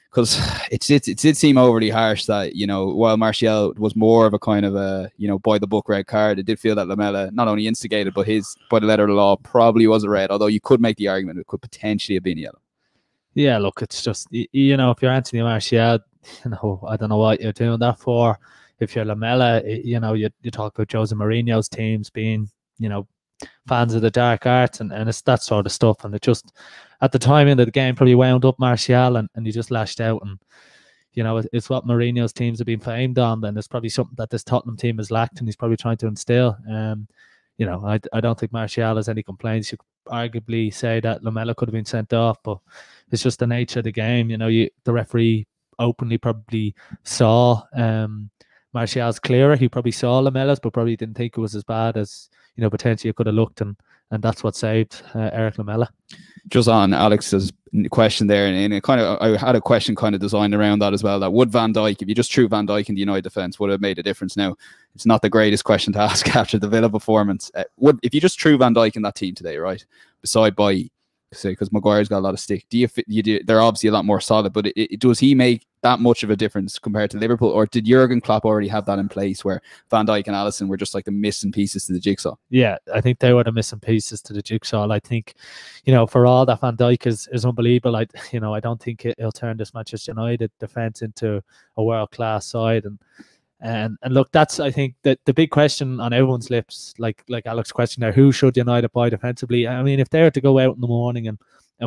Speaker 3: because it did seem overly harsh that, you know, while Martial was more of a kind of a, you know, by the book red card, it did feel that Lamela not only instigated, but his, by the letter of the law, probably was a red, although you could make the argument it could potentially have been yellow.
Speaker 4: Yeah, look, it's just, you know, if you're Anthony Martial, you know, I don't know what you're doing that for. If you're Lamela, you know, you talk about Jose Mourinho's teams being, you know, fans of the dark arts, and it's that sort of stuff. And it just, at the time in the game, probably wound up Martial, and he just lashed out. And, you know, it's what Mourinho's teams have been famed on, and it's probably something that this Tottenham team has lacked, and he's probably trying to instill. You know, I don't think Martial has any complaints. You could arguably say that Lamela could have been sent off, but it's just the nature of the game. You know, the referee openly probably saw Martial's clearer. He probably saw Lamela's, but probably didn't think it was as bad as, you know, potentially it could have looked, and that's what saved Eric Lamela. Just
Speaker 3: on Alex's question there, and it kind of, I had a question kind of designed around that as well, that would Van Dijk, if you just threw Van Dijk in the United defence, would have made a difference? Now, it's not the greatest question to ask after the Villa performance. If you just threw Van Dijk in that team today, right, beside Bailly, because Maguire's got a lot of stick, they're obviously a lot more solid, but does he make that much of a difference compared to Liverpool, or did Jurgen Klopp already have that in place where Van Dijk and Alisson were just like the missing pieces to the jigsaw?
Speaker 4: Yeah, I think they were the missing pieces to the jigsaw. I think, you know, for all that Van Dijk is unbelievable, you know, I don't think he'll turn this Manchester United defence into a world-class side. And look, that's, I think, that the big question on everyone's lips, like Alex's question there, who should United buy defensively? I mean, if they were to go out in the morning and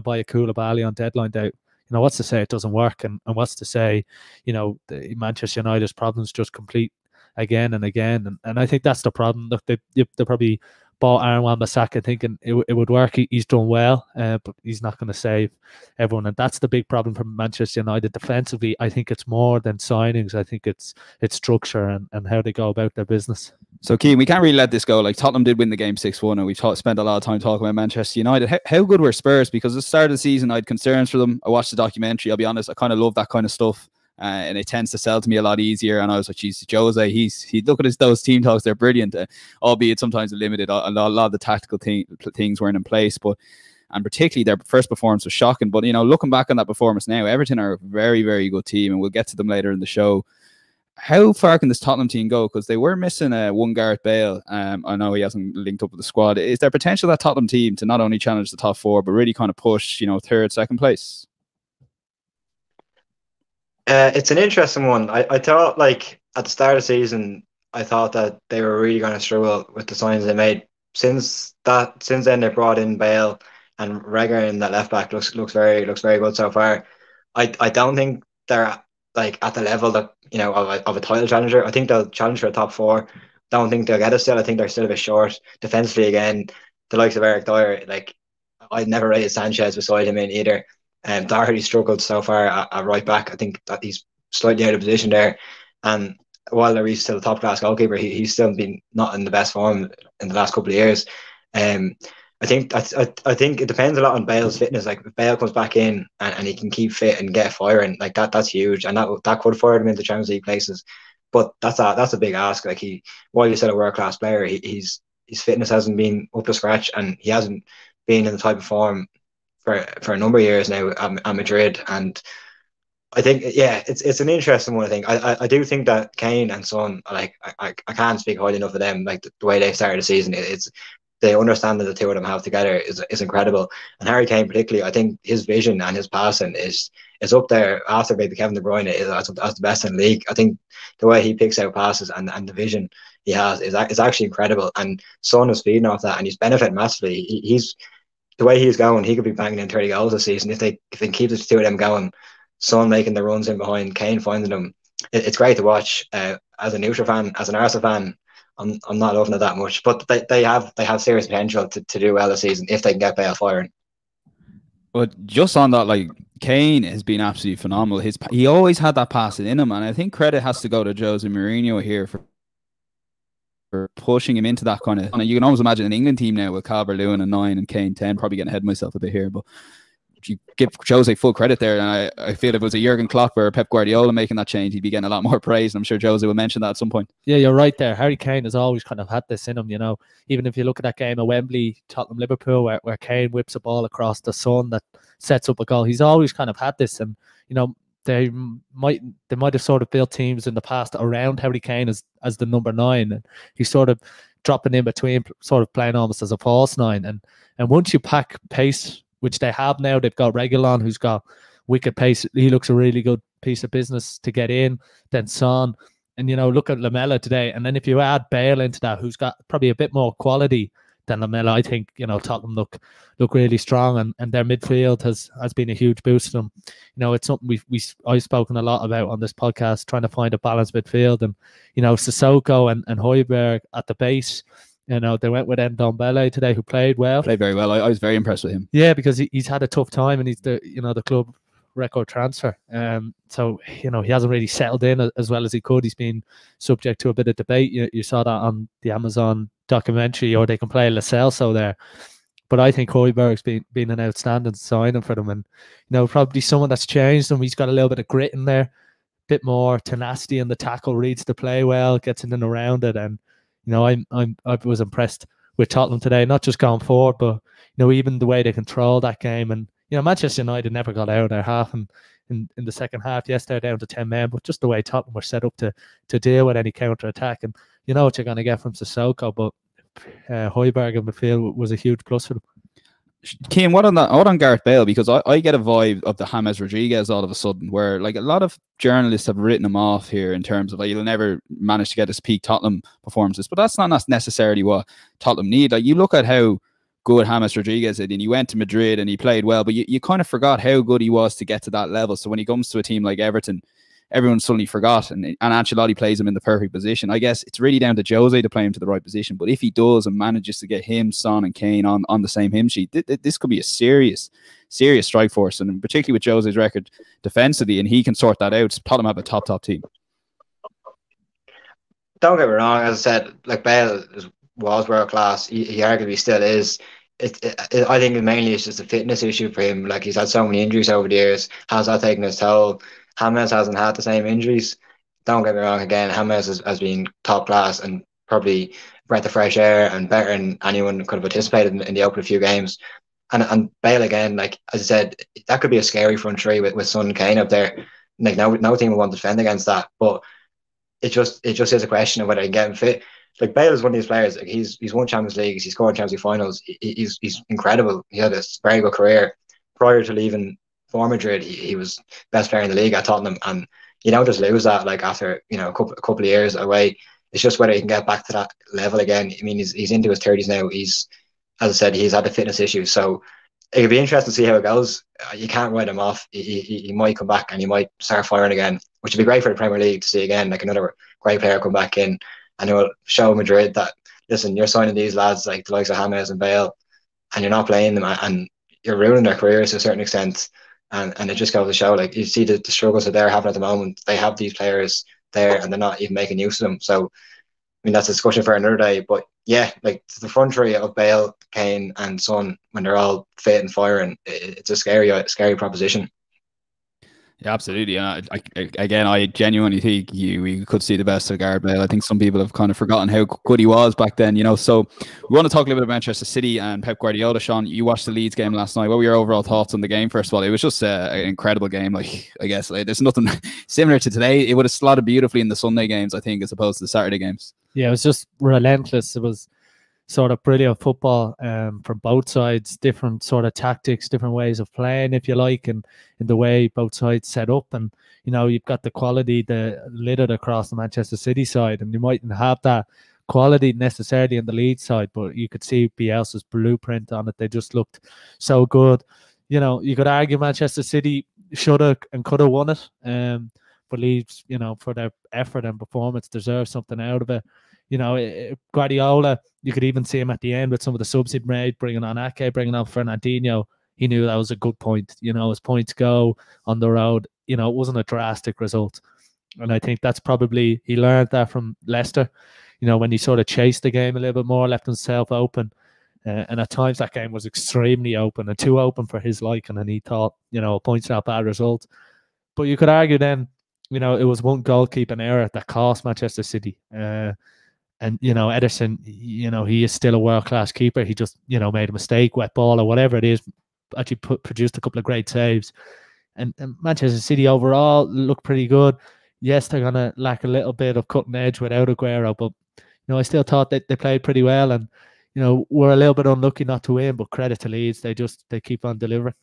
Speaker 4: buy a Koulibaly on deadline day, you know, what's to say it doesn't work? And what's to say, you know, Manchester United's problems just complete again and again? And I think that's the problem. Look, they probably bought Aaron Wan-Bissaka thinking it would work. He's done well, but he's not going to save everyone. And that's the big problem for Manchester United defensively. I think it's more than signings. I think it's structure and how they go about their business.
Speaker 3: So, Cian, we can't really let this go. Like, Tottenham did win the game 6-1, and we've spent a lot of time talking about Manchester United. How good were Spurs? Because at the start of the season, I had concerns for them. I watched the documentary. I'll be honest, I kind of love that kind of stuff. And it tends to sell to me a lot easier. And I was like, geez, Jose, he look at those team talks, they're brilliant, albeit sometimes limited. A lot of the tactical things weren't in place, and particularly their first performance was shocking. But, you know, looking back on that performance now, Everton are a very, very good team, and we'll get to them later in the show. How far can this Tottenham team go? Because they were missing one Gareth Bale. I know he hasn't linked up with the squad. Is there potential that Tottenham team to not only challenge the top four, but really kind of push, you know, third, second place?
Speaker 5: It's an interesting one. I thought, like, at the start of the season, I thought that they were really going to struggle with the signings they made. Since then, they brought in Bale, and Reguer in that left back looks very good so far. I don't think they're like at the level that, you know, of a title challenger. I think they'll challenge for a top four. Don't think they'll get it still. I think they're still a bit short defensively. Again, the likes of Eric Dyer, like, I'd never rated Sanchez beside him in either. Doherty struggled so far at right back. I think that he's slightly out of position there. And while Lloris still a top class goalkeeper, he's still been not in the best form in the last couple of years. I think it depends a lot on Bale's fitness. Like, if Bale comes back in and he can keep fit and get firing, like that's huge, and that could fire him into Champions League places. But that's a big ask. Like, while you're still a world class player, his fitness hasn't been up to scratch, and he hasn't been in the type of form for a number of years now at Madrid. And I think, yeah, it's an interesting one. I think I do think that Kane and Son, like, I can't speak highly enough of them. Like, the way they started the season, it's the understanding the two of them have together is incredible. And Harry Kane particularly, I think his vision and his passing is up there after maybe Kevin De Bruyne as the best in the league. I think the way he picks out passes and the vision he has is actually incredible. And Son is feeding off that, and he's benefiting massively. He's the way he's going, he could be banging in 30 goals this season if they keep the two of them going. Son making the runs in behind, Kane finding them. It's great to watch. As a neutral fan, as an Arsenal fan, I'm not loving it that much, but they have serious potential to do well this season if they can get Bale firing.
Speaker 3: But just on that, like, Kane has been absolutely phenomenal. He always had that passing in him, and I think credit has to go to Jose Mourinho here for pushing him into that kind of. You can almost imagine an England team now with Calvert-Lewin and 9 and Kane 10. Probably getting ahead of myself a bit here, but you give Jose full credit there, and I feel if it was a Jurgen Klopp or Pep Guardiola making that change, he'd be getting a lot more praise, and I'm sure Jose will mention that at some point.
Speaker 4: Yeah, you're right there. Harry Kane has always kind of had this in him, you know. Even if you look at that game at Wembley, Tottenham Liverpool, where Kane whips a ball across the sun that sets up a goal, he's always kind of had this. And you know, they might have sort of built teams in the past around Harry Kane as the number 9, and he's sort of dropping in between, sort of playing almost as a false 9. And once you pack pace, which they have now, they've got Reguilon, who's got wicked pace. He looks a really good piece of business to get in. Then Son, and you know, look at Lamela today. And then if you add Bale into that, who's got probably a bit more quality than Lamela, I think, you know, Tottenham look really strong, and their midfield has been a huge boost to them. You know, it's something I've spoken a lot about on this podcast, trying to find a balanced midfield. And you know, Sissoko and Højbjerg at the base. You know, they went with Ndombele today, who played well.
Speaker 3: Played very well. I was very impressed with him.
Speaker 4: Yeah, because he's had a tough time, and he's the club record transfer. So you know, he hasn't really settled in as well as he could. He's been subject to a bit of debate. You saw that on the Amazon documentary, or they can play Lo Celso there. But I think Højbjerg's been an outstanding signing for them, and you know, probably someone that's changed him. He's got a little bit of grit in there, bit more tenacity in the tackle, reads the play well, gets in and around it. And you know, I was impressed with Tottenham today, not just going forward, but you know, even the way they controlled that game. And you know, Manchester United never got out of their half, and in the second half, yes, they're down to 10 men, but just the way Tottenham were set up to deal with any counter attack, and you know what you're going to get from Sissoko, but Højbjerg in the field was a huge plus for them.
Speaker 3: Cian, what on Gareth Bale? Because I get a vibe of the James Rodriguez all of a sudden, where like a lot of journalists have written him off here in terms of like, he'll never manage to get his peak Tottenham performances, but that's not necessarily what Tottenham need. Like, you look at how good James Rodriguez did, and he went to Madrid and he played well, but you kind of forgot how good he was to get to that level. So when he comes to a team like Everton, everyone suddenly forgot, and Ancelotti plays him in the perfect position. I guess it's really down to Jose to play him to the right position, but if he does and manages to get him, Son and Kane on the same hymn sheet, this could be a serious strike force, and particularly with Jose's record defensively, and he can sort that out. Tottenham have a top team.
Speaker 5: Don't get me wrong, as I said, like Bale was world class. He arguably still is. I think mainly it's just a fitness issue for him. Like, he's had so many injuries over the years. Has that taken his toll? James hasn't had the same injuries. Don't get me wrong, again, James has been top class and probably breath of fresh air and better than anyone could have anticipated in the opening few games. And Bale, again, like as I said, that could be a scary front three with Son and Kane up there. Like, no team will want to defend against that. But it just is a question of whether he can get him fit. Like, Bale is one of these players. Like, he's won Champions Leagues, he's scored Champions League finals. He's incredible. He had a very good career prior to leaving for Madrid. He was best player in the league at Tottenham, and you don't just lose that like after, you know, a couple of years away. It's just whether he can get back to that level again. I mean, he's into his 30s now. He's, as I said, he's had a fitness issue, so it'll be interesting to see how it goes. You can't write him off. He might come back and he might start firing again, which would be great for the Premier League to see again, like another great player come back in, and it will show Madrid that, listen, you're signing these lads like the likes of James and Bale, and you're not playing them, and you're ruining their careers to a certain extent. And it just goes to show, like, you see the struggles that they're having at the moment. They have these players there and they're not even making use of them. So, I mean, that's a discussion for another day. But yeah, like, the front three of Bale, Kane and Son, when they're all fit and firing, it's a scary proposition.
Speaker 3: Yeah, absolutely. And I genuinely think we could see the best of Gareth Bale. I think some people have kind of forgotten how good he was back then, you know. So we want to talk a little bit about Manchester City and Pep Guardiola. Sean, you watched the Leeds game last night. What were your overall thoughts on the game? First of all, it was just an incredible game. Like, I guess there's nothing similar to today. It would have slotted beautifully in the Sunday games, I think, as opposed to the Saturday games. Yeah,
Speaker 4: it was just relentless. It was sort of brilliant football from both sides, different sort of tactics, different ways of playing, if you like, and in the way both sides set up. And, you know, you've got the quality littered across the Manchester City side, and you mightn't have that quality necessarily in the Leeds side, but you could see Bielsa's blueprint on it. They just looked so good. You know, you could argue Manchester City should have and could have won it, but Leeds, you know, for their effort and performance, deserve something out of it. You know, Guardiola, you could even see him at the end with some of the subs he'd made, bringing on Ake, bringing on Fernandinho. He knew that was a good point. You know, as points go on the road, you know, it wasn't a drastic result. And I think that's probably, he learned that from Leicester. when he sort of chased the game a little bit more, left himself open. And at times that game was extremely open and too open for his liking, and he thought, points out bad result. But you could argue then, it was one goalkeeping error that cost Manchester City. And Ederson, he is still a world-class keeper. He just, made a mistake, wet ball or whatever it is, actually produced a couple of great saves. And Manchester City overall look pretty good. Yes, they're going to lack a little bit of cutting edge without Aguero, but, I still thought that they played pretty well, and, we're a little bit unlucky not to win, but credit to Leeds. They keep on delivering.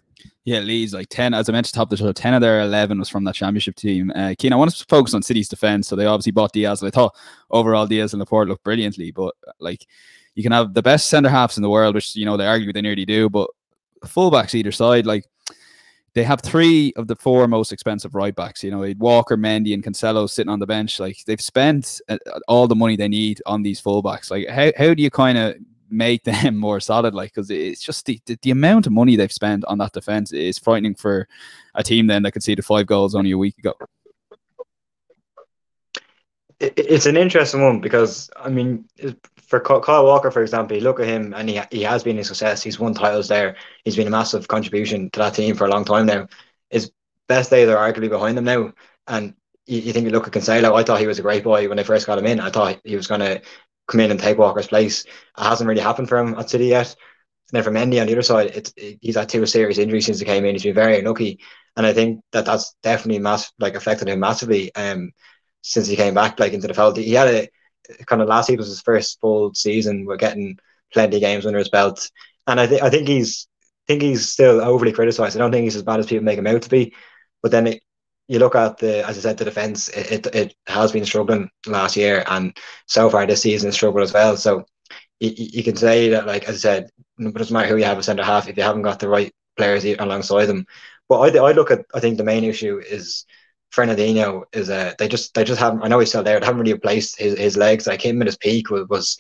Speaker 3: Yeah, Leeds, like 10, as I mentioned, top of the show, 10 of their 11 was from that championship team. Cian, I want to focus on City's defence. So they obviously bought Diaz, and I thought overall Diaz and Laporte looked brilliantly, but like, you can have the best centre halves in the world, which, they nearly do, but fullbacks either side, like, they have 3 of the 4 most expensive right backs. Walker, Mendy, and Cancelo sitting on the bench. Like, they've spent all the money they need on these fullbacks. Like, how do you kind of make them more solid? Like, because it's just the amount of money they've spent on that defense is frightening for a team then that conceded 5 goals only a week ago.
Speaker 5: It's an interesting one because, I mean, for Kyle Walker, for example, you look at him and he has been a success. He's won titles there. He's been a massive contribution to that team for a long time now. His best days are arguably behind him now. And you think, you look at Cancelo, I thought he was a great boy when I first got him in. I thought he was going to come in and take Walker's place. It hasn't really happened for him at City yet. And then for Mendy on the other side, he's had 2 serious injuries since he came in. He's been very unlucky. And I think that's definitely affected him massively since he came back into the fold. He had a kind of, last season was his first full season. We're getting plenty of games under his belt. And I think he's still overly criticised. I don't think he's as bad as people make him out to be. But then you look at as I said, the defence, it has been struggling last year, and so far this season it's struggled as well. So you can say that, like, as I said, it doesn't matter who you have a centre half if you haven't got the right players alongside them. But I think the main issue is Fernandinho is they just haven't. I know he's still there. They haven't really replaced his legs. Like, him at his peak was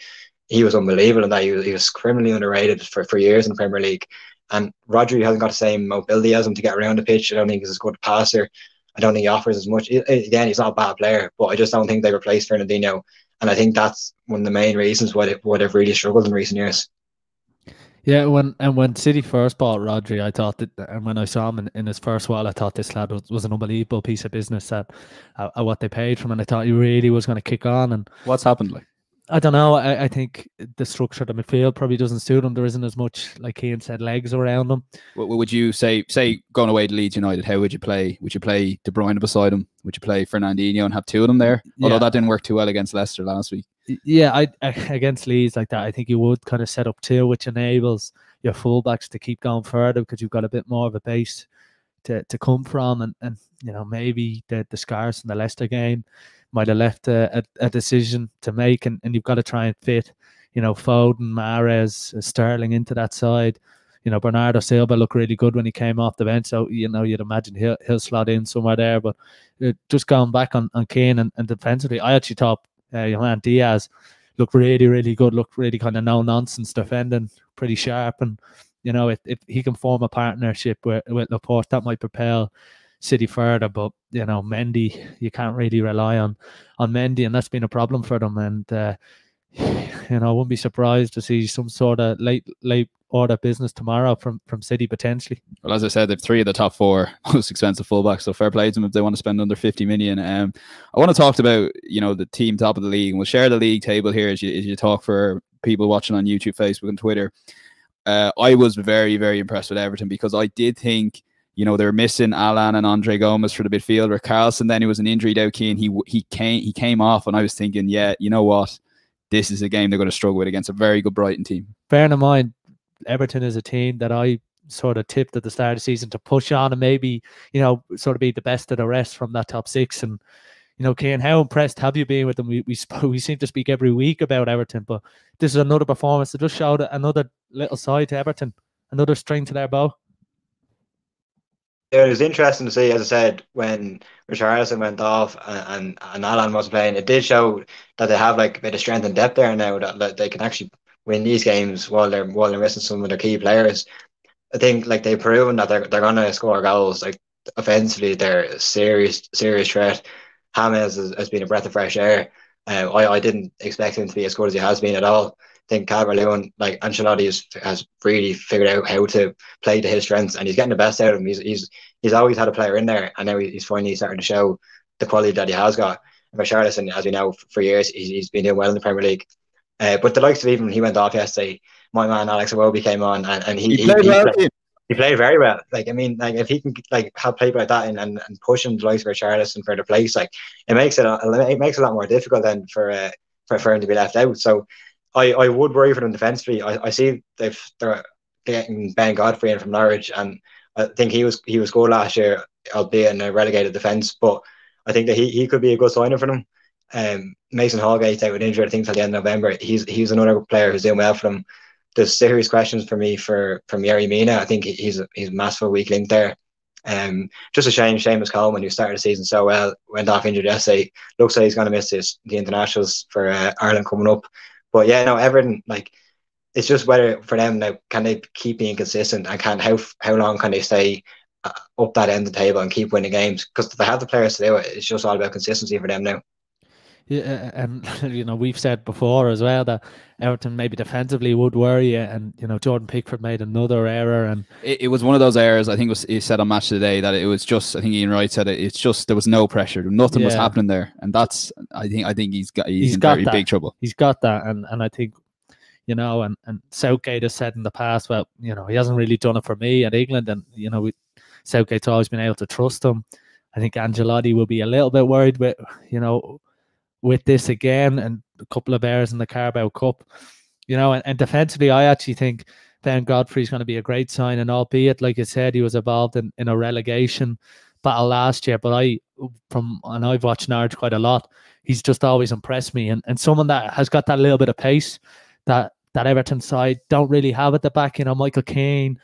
Speaker 5: unbelievable, and that he was criminally underrated for years in the Premier League. And Rodri hasn't got the same mobility as him to get around the pitch. I don't think he's as good a passer. I don't think he offers as much. Again, he's not a bad player, but I just don't think they replaced Fernandinho. And I think that's one of the main reasons why they've really struggled in recent years.
Speaker 4: Yeah, when City first bought Rodri, I thought that, and when I saw him in his first while, I thought this lad was an unbelievable piece of business at what they paid for him, and I thought he really was going to kick on. And
Speaker 3: what's happened? Like,
Speaker 4: I don't know. I think the structure of the midfield probably doesn't suit him. There isn't as much, like Cian said, legs around him.
Speaker 3: Would you say going away to Leeds United, how would you play? Would you play De Bruyne beside him? Would you play Fernandinho and have 2 of them there?
Speaker 4: Yeah.
Speaker 3: Although that didn't work too well against Leicester last week.
Speaker 4: Yeah, I against Leeds like that, I think you would kind of set up 2, which enables your fullbacks to keep going further because you've got a bit more of a base to come from, and maybe the scars from the Leicester game might have left a decision to make, and you've got to try and fit Foden, Mahrez, Sterling into that side. Bernardo Silva looked really good when he came off the bench, so you'd imagine he'll slot in somewhere there. But just going back on Cian and defensively, I actually thought Johan Diaz looked really, really good, looked really kind of no-nonsense defending, pretty sharp. And, if he can form a partnership with Laporte, that might propel City further. But, Mendy, you can't really rely on Mendy, and that's been a problem for them. And, I wouldn't be surprised to see some sort of late order business tomorrow from City potentially.
Speaker 3: Well, as I said, they've 3 of the top 4 most expensive fullbacks, so fair play to them if they want to spend under 50 million. I want to talk about the team top of the league, and we'll share the league table here as you talk for people watching on YouTube, Facebook, and Twitter. I was very, very impressed with Everton because I did think they were missing Alan and Andre Gomez for the midfield. Or Carlson, then he was an injury out. He came off, and I was thinking, yeah, you know what, this is a game they're going to struggle with against a very good Brighton team. Bearing
Speaker 4: in mind, Everton is a team that I sort of tipped at the start of the season to push on and maybe, sort of be the best of the rest from that top 6. And, Cian, how impressed have you been with them? We seem to speak every week about Everton, but this is another performance that just showed another little side to Everton, another string to their bow.
Speaker 5: Yeah, it was interesting to see, as I said, when Richarlison went off and Alan wasn't playing, it did show that they have like a bit of strength and depth there now, that they can actually win these games while they're missing some of their key players. I think like they've proven that they're gonna score goals. Like, offensively, they're a serious threat. James has been a breath of fresh air, I didn't expect him to be as good as he has been at all. I think Calvert-Lewin, like Ancelotti, has really figured out how to play to his strengths, and he's getting the best out of him. He's always had a player in there, and now he's finally starting to show the quality that he has got. And Richarlison, as we know, for years he's been doing well in the Premier League. But the likes of, even when he went off yesterday, my man Alex Iwobi came on, and he played very well. Like, I mean, like, if he can like have people like that and pushing the likes of Richarlison for the place, like, it makes it a lot more difficult then for him to be left out. So I would worry for them defensively. I see they're getting Ben Godfrey in from Norwich, and I think he was good last year, albeit in a relegated defence. But I think that he could be a good signing for them. Mason Holgate's out with injury, I think, till the end of November. He's another player who's doing well for them. There's serious questions for me from Yerry Mina. I think he's a massive weak link there. Just a shame Seamus Coleman, who started the season so well, went off injured yesterday. Looks like he's going to miss the internationals for Ireland coming up. But yeah, no, Everton, like, it's just whether for them now, can they keep being consistent, and how long can they stay up that end of the table and keep winning games? Because they have the players to do it. It's just all about consistency for them now.
Speaker 4: Yeah, and we've said before as well that Everton maybe defensively would worry you, and Jordan Pickford made another error, and
Speaker 3: it was one of those errors. I think he said on Match Today that it was just, I think Ian Wright said it, it's just there was no pressure, nothing was happening there, and that's I think he's in very big trouble.
Speaker 4: He's got that, and I think and Southgate has said in the past, well, he hasn't really done it for me at England, and Southgate's always been able to trust him. I think Ancelotti will be a little bit worried with this again, and a couple of errors in the Carabao Cup, and defensively, I actually think Ben Godfrey's going to be a great sign, and albeit, like I said, he was involved in a relegation battle last year, but I've watched Norwich quite a lot. He's just always impressed me, and someone that has got that little bit of pace that Everton side don't really have at the back. Michael Caine,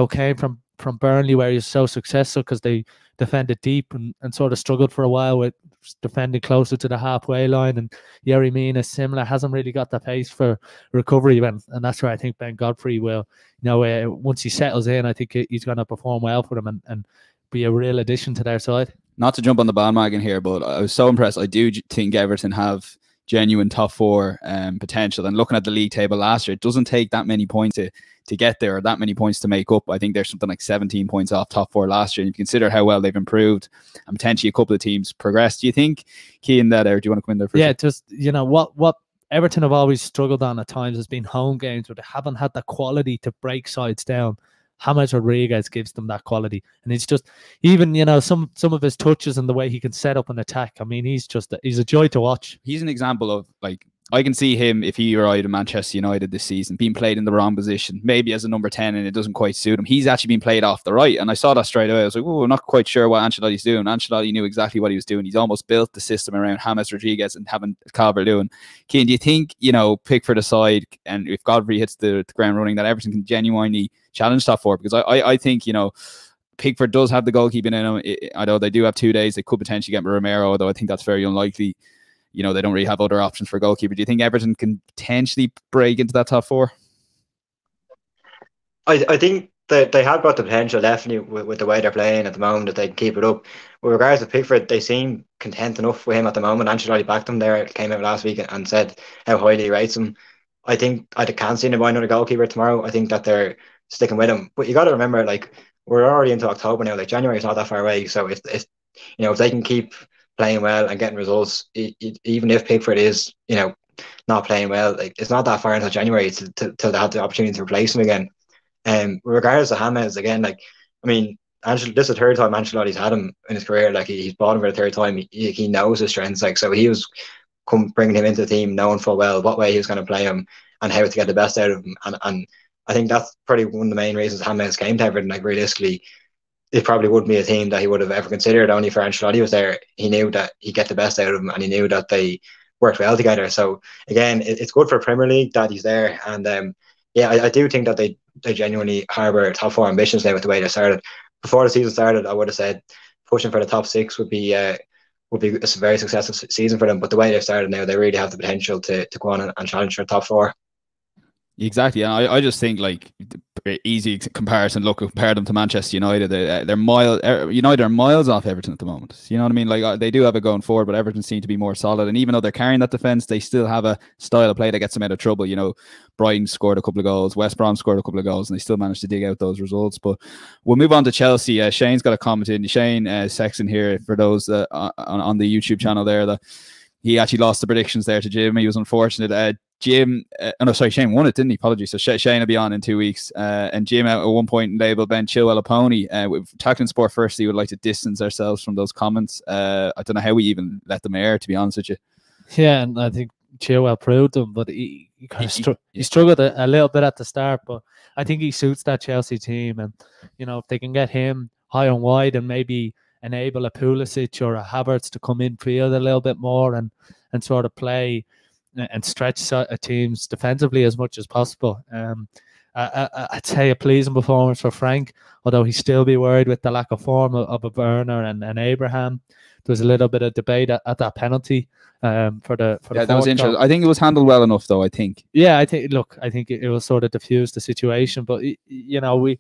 Speaker 4: came from Burnley, where he was so successful because they defended deep and sort of struggled for a while with defending closer to the halfway line. And Yerry Mina is similar, hasn't really got the pace for recovery, and that's where I think Ben Godfrey will, once he settles in, I think he's going to perform well for them and be a real addition to their side.
Speaker 3: Not to jump on the bandwagon here, but I was so impressed. I do think Everton have genuine top four potential, and looking at the league table last year, it doesn't take that many points to get there, or that many points to make up. I think there's something like 17 points off top four last year, and you consider how well they've improved and potentially a couple of teams progressed. Do you think, Cian, or do you want to come in there first?
Speaker 4: Yeah, just what Everton have always struggled on at times has been home games where they haven't had the quality to break sides down. James Rodriguez gives them that quality, and it's just, even some of his touches and the way he can set up an attack. I mean, he's a joy to watch.
Speaker 3: He's an example of, like, I can see him, if he arrived at Manchester United this season, being played in the wrong position, maybe as a number 10, and it doesn't quite suit him. He's actually been played off the right, and I saw that straight away. I was like, oh, I'm not quite sure what Ancelotti's doing. Ancelotti knew exactly what he was doing. He's almost built the system around James Rodriguez and having Calvert-Lewin. Cian, do you think, Pickford aside, and if Godfrey hits the ground running, that Everton can genuinely challenge top four? Because I think, Pickford does have the goalkeeping in him. Although they do have 2 days, they could potentially get Romero, although I think that's very unlikely. They don't really have other options for goalkeeper. Do you think Everton can potentially break into that top four?
Speaker 5: I think that they have got the potential, definitely, with the way they're playing at the moment, that they can keep it up. With regards to Pickford, they seem content enough with him at the moment. Ancelotti backed him there, came out last week and said how highly he rates him. I think I can't see them buying another goalkeeper tomorrow. I think that they're sticking with him. But you got to remember, like, we're already into October now. Like, January is not that far away. So if they can keep playing well and getting results, even if Pickford is not playing well, like, it's not that far until January till they have the opportunity to replace him again. Regardless of James, again, like, I mean, this is the third time Ancelotti's had him in his career. Like, he's bought him for the third time. He knows his strengths, like, so he was bringing him into the team knowing full well what way he was going to play him and how to get the best out of him. And I think that's probably one of the main reasons James came to Everton. Like, realistically, it probably wouldn't be a team that he would have ever considered only for Ancelotti was there. He knew that he'd get the best out of him, and he knew that they worked well together. So again, it's good for Premier League that he's there. And I do think that they genuinely harbour top four ambitions now with the way they started. Before the season started, I would have said pushing for the top six would be a very successful season for them. But the way they've started now, they really have the potential to go on and challenge for top four.
Speaker 3: Exactly, and I just think like easy comparison. Look, compare them to Manchester United. They're United are miles off Everton at the moment. You know what I mean? Like they do have it going forward, but Everton seem to be more solid. And even though they're carrying that defense, they still have a style of play that gets them out of trouble. You know, Brighton scored a couple of goals, West Brom scored a couple of goals, and they still managed to dig out those results. But we'll move on to Chelsea. Shane's got a comment in. Shane Sexton here for those on the YouTube channel there that he actually lost the predictions there to Jim. He was unfortunate. Jim, Shane won it, didn't he? Apologies. So Shane will be on in 2 weeks. And Jim at one point labelled Ben Chilwell a pony. With Tackling Sport firstly, would like to distance ourselves from those comments. I don't know how we even let them air, to be honest with you.
Speaker 4: Yeah, and I think Chilwell proved them, but he struggled a little bit at the start. But I think he suits that Chelsea team, and you know, if they can get him high and wide and maybe enable a Pulisic or a Havertz to come in field a little bit more and sort of play and stretch teams defensively as much as possible. I'd say a pleasing performance for Frank, although he'd still be worried with the lack of form of a Werner and Abraham. There was a little bit of debate at that penalty for the
Speaker 3: that was interesting. I think it was handled well enough, though. I think.
Speaker 4: Yeah, I think it will sort of diffuse the situation, but you know,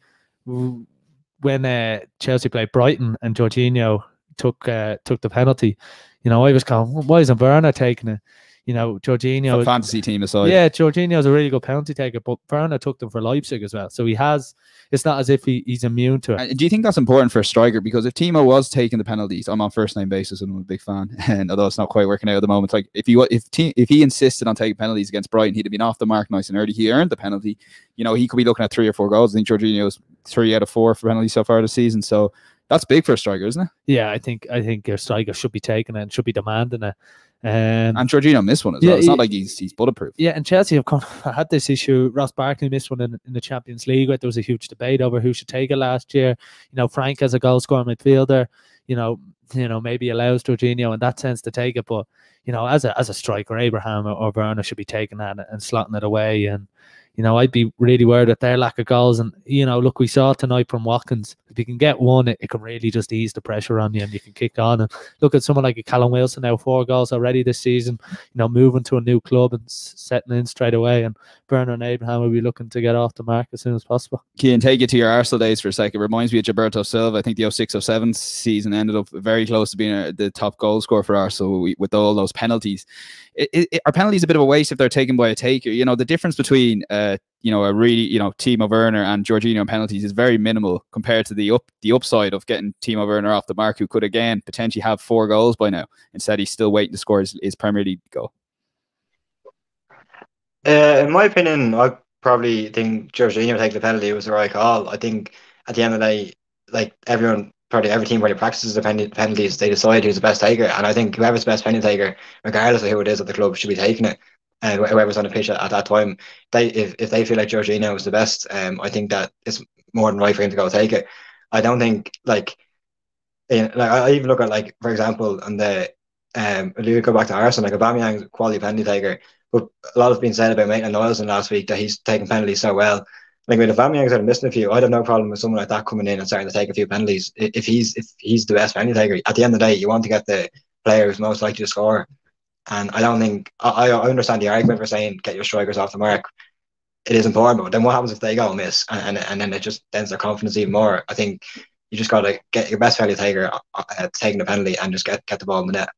Speaker 4: when Chelsea played Brighton and Jorginho took the penalty, you know, I was going, why isn't Werner taking it? You know, Jorginho...
Speaker 3: fantasy team aside.
Speaker 4: Yeah, Jorginho's a really good penalty taker, but Werner took them for Leipzig as well. So it's not as if he's immune to it.
Speaker 3: Do you think that's important for a striker? Because if Timo was taking the penalties, I'm on first name basis and I'm a big fan, and although it's not quite working out at the moment, like if he insisted on taking penalties against Brighton, he'd have been off the mark nice and early. He earned the penalty. You know, he could be looking at 3 or 4 goals. I think Jorginho's 3 out of 4 for penalties so far this season. So that's big for a striker, isn't it?
Speaker 4: Yeah, I think a striker should be taking it and should be demanding it.
Speaker 3: And Jorginho missed one as well. It's not like he's bulletproof.
Speaker 4: Yeah, and Chelsea have had this issue. Ross Barkley missed one in the Champions League. There was a huge debate over who should take it last year. You know, Frank as a goal scoring midfielder, you know, maybe allows Jorginho in that sense to take it. But you know, as a striker, Abraham or Werner should be taking that and slotting it away. And you know, I'd be really worried at their lack of goals. And, you know, look, we saw tonight from Watkins. If you can get one, it can really just ease the pressure on you and you can kick on. And look at someone like a Callum Wilson now, 4 goals already this season, you know, moving to a new club and setting in straight away. And Werner and Abraham will be looking to get off the mark as soon as possible.
Speaker 3: Cian, take you to your Arsenal days for a second. It reminds me of Gilberto Silva. I think the 06-07 season ended up very close to being the top goal scorer for Arsenal with all those penalties. Are penalties a bit of a waste if they're taken by a taker? You know, the difference between you know, a really, you know, Timo Werner and Jorginho in penalties is very minimal compared to the upside of getting Timo Werner off the mark, who could again potentially have 4 goals by now. Instead, he's still waiting to score his Premier League goal.
Speaker 5: In my opinion, I probably think Jorginho taking the penalty was the right call. I think at the end of the day, like every team probably practices the penalties, they decide who's the best taker. And I think whoever's the best penalty taker, regardless of who it is at the club, should be taking it. And whoever's on the pitch at that time, if they feel like Jorginho is the best, I think that it's more than right for him to go take it. I don't think like I even look at, like, for example, on the you go back to Arsenal, like Aubameyang's a quality penalty taker, but a lot has been said about Maitland-Niles in last week that he's taking penalties so well. Like, if Aubameyang's out missing a few, I'd have no problem with someone like that coming in and starting to take a few penalties. If he's the best penalty taker, at the end of the day, you want to get the player who's most likely to score. And I don't think I understand the argument for saying get your strikers off the mark. It is important, but then what happens if they go and miss, and then it just dents their confidence even more? I think you just got to get your best penalty taker taking the penalty and just get the ball in the net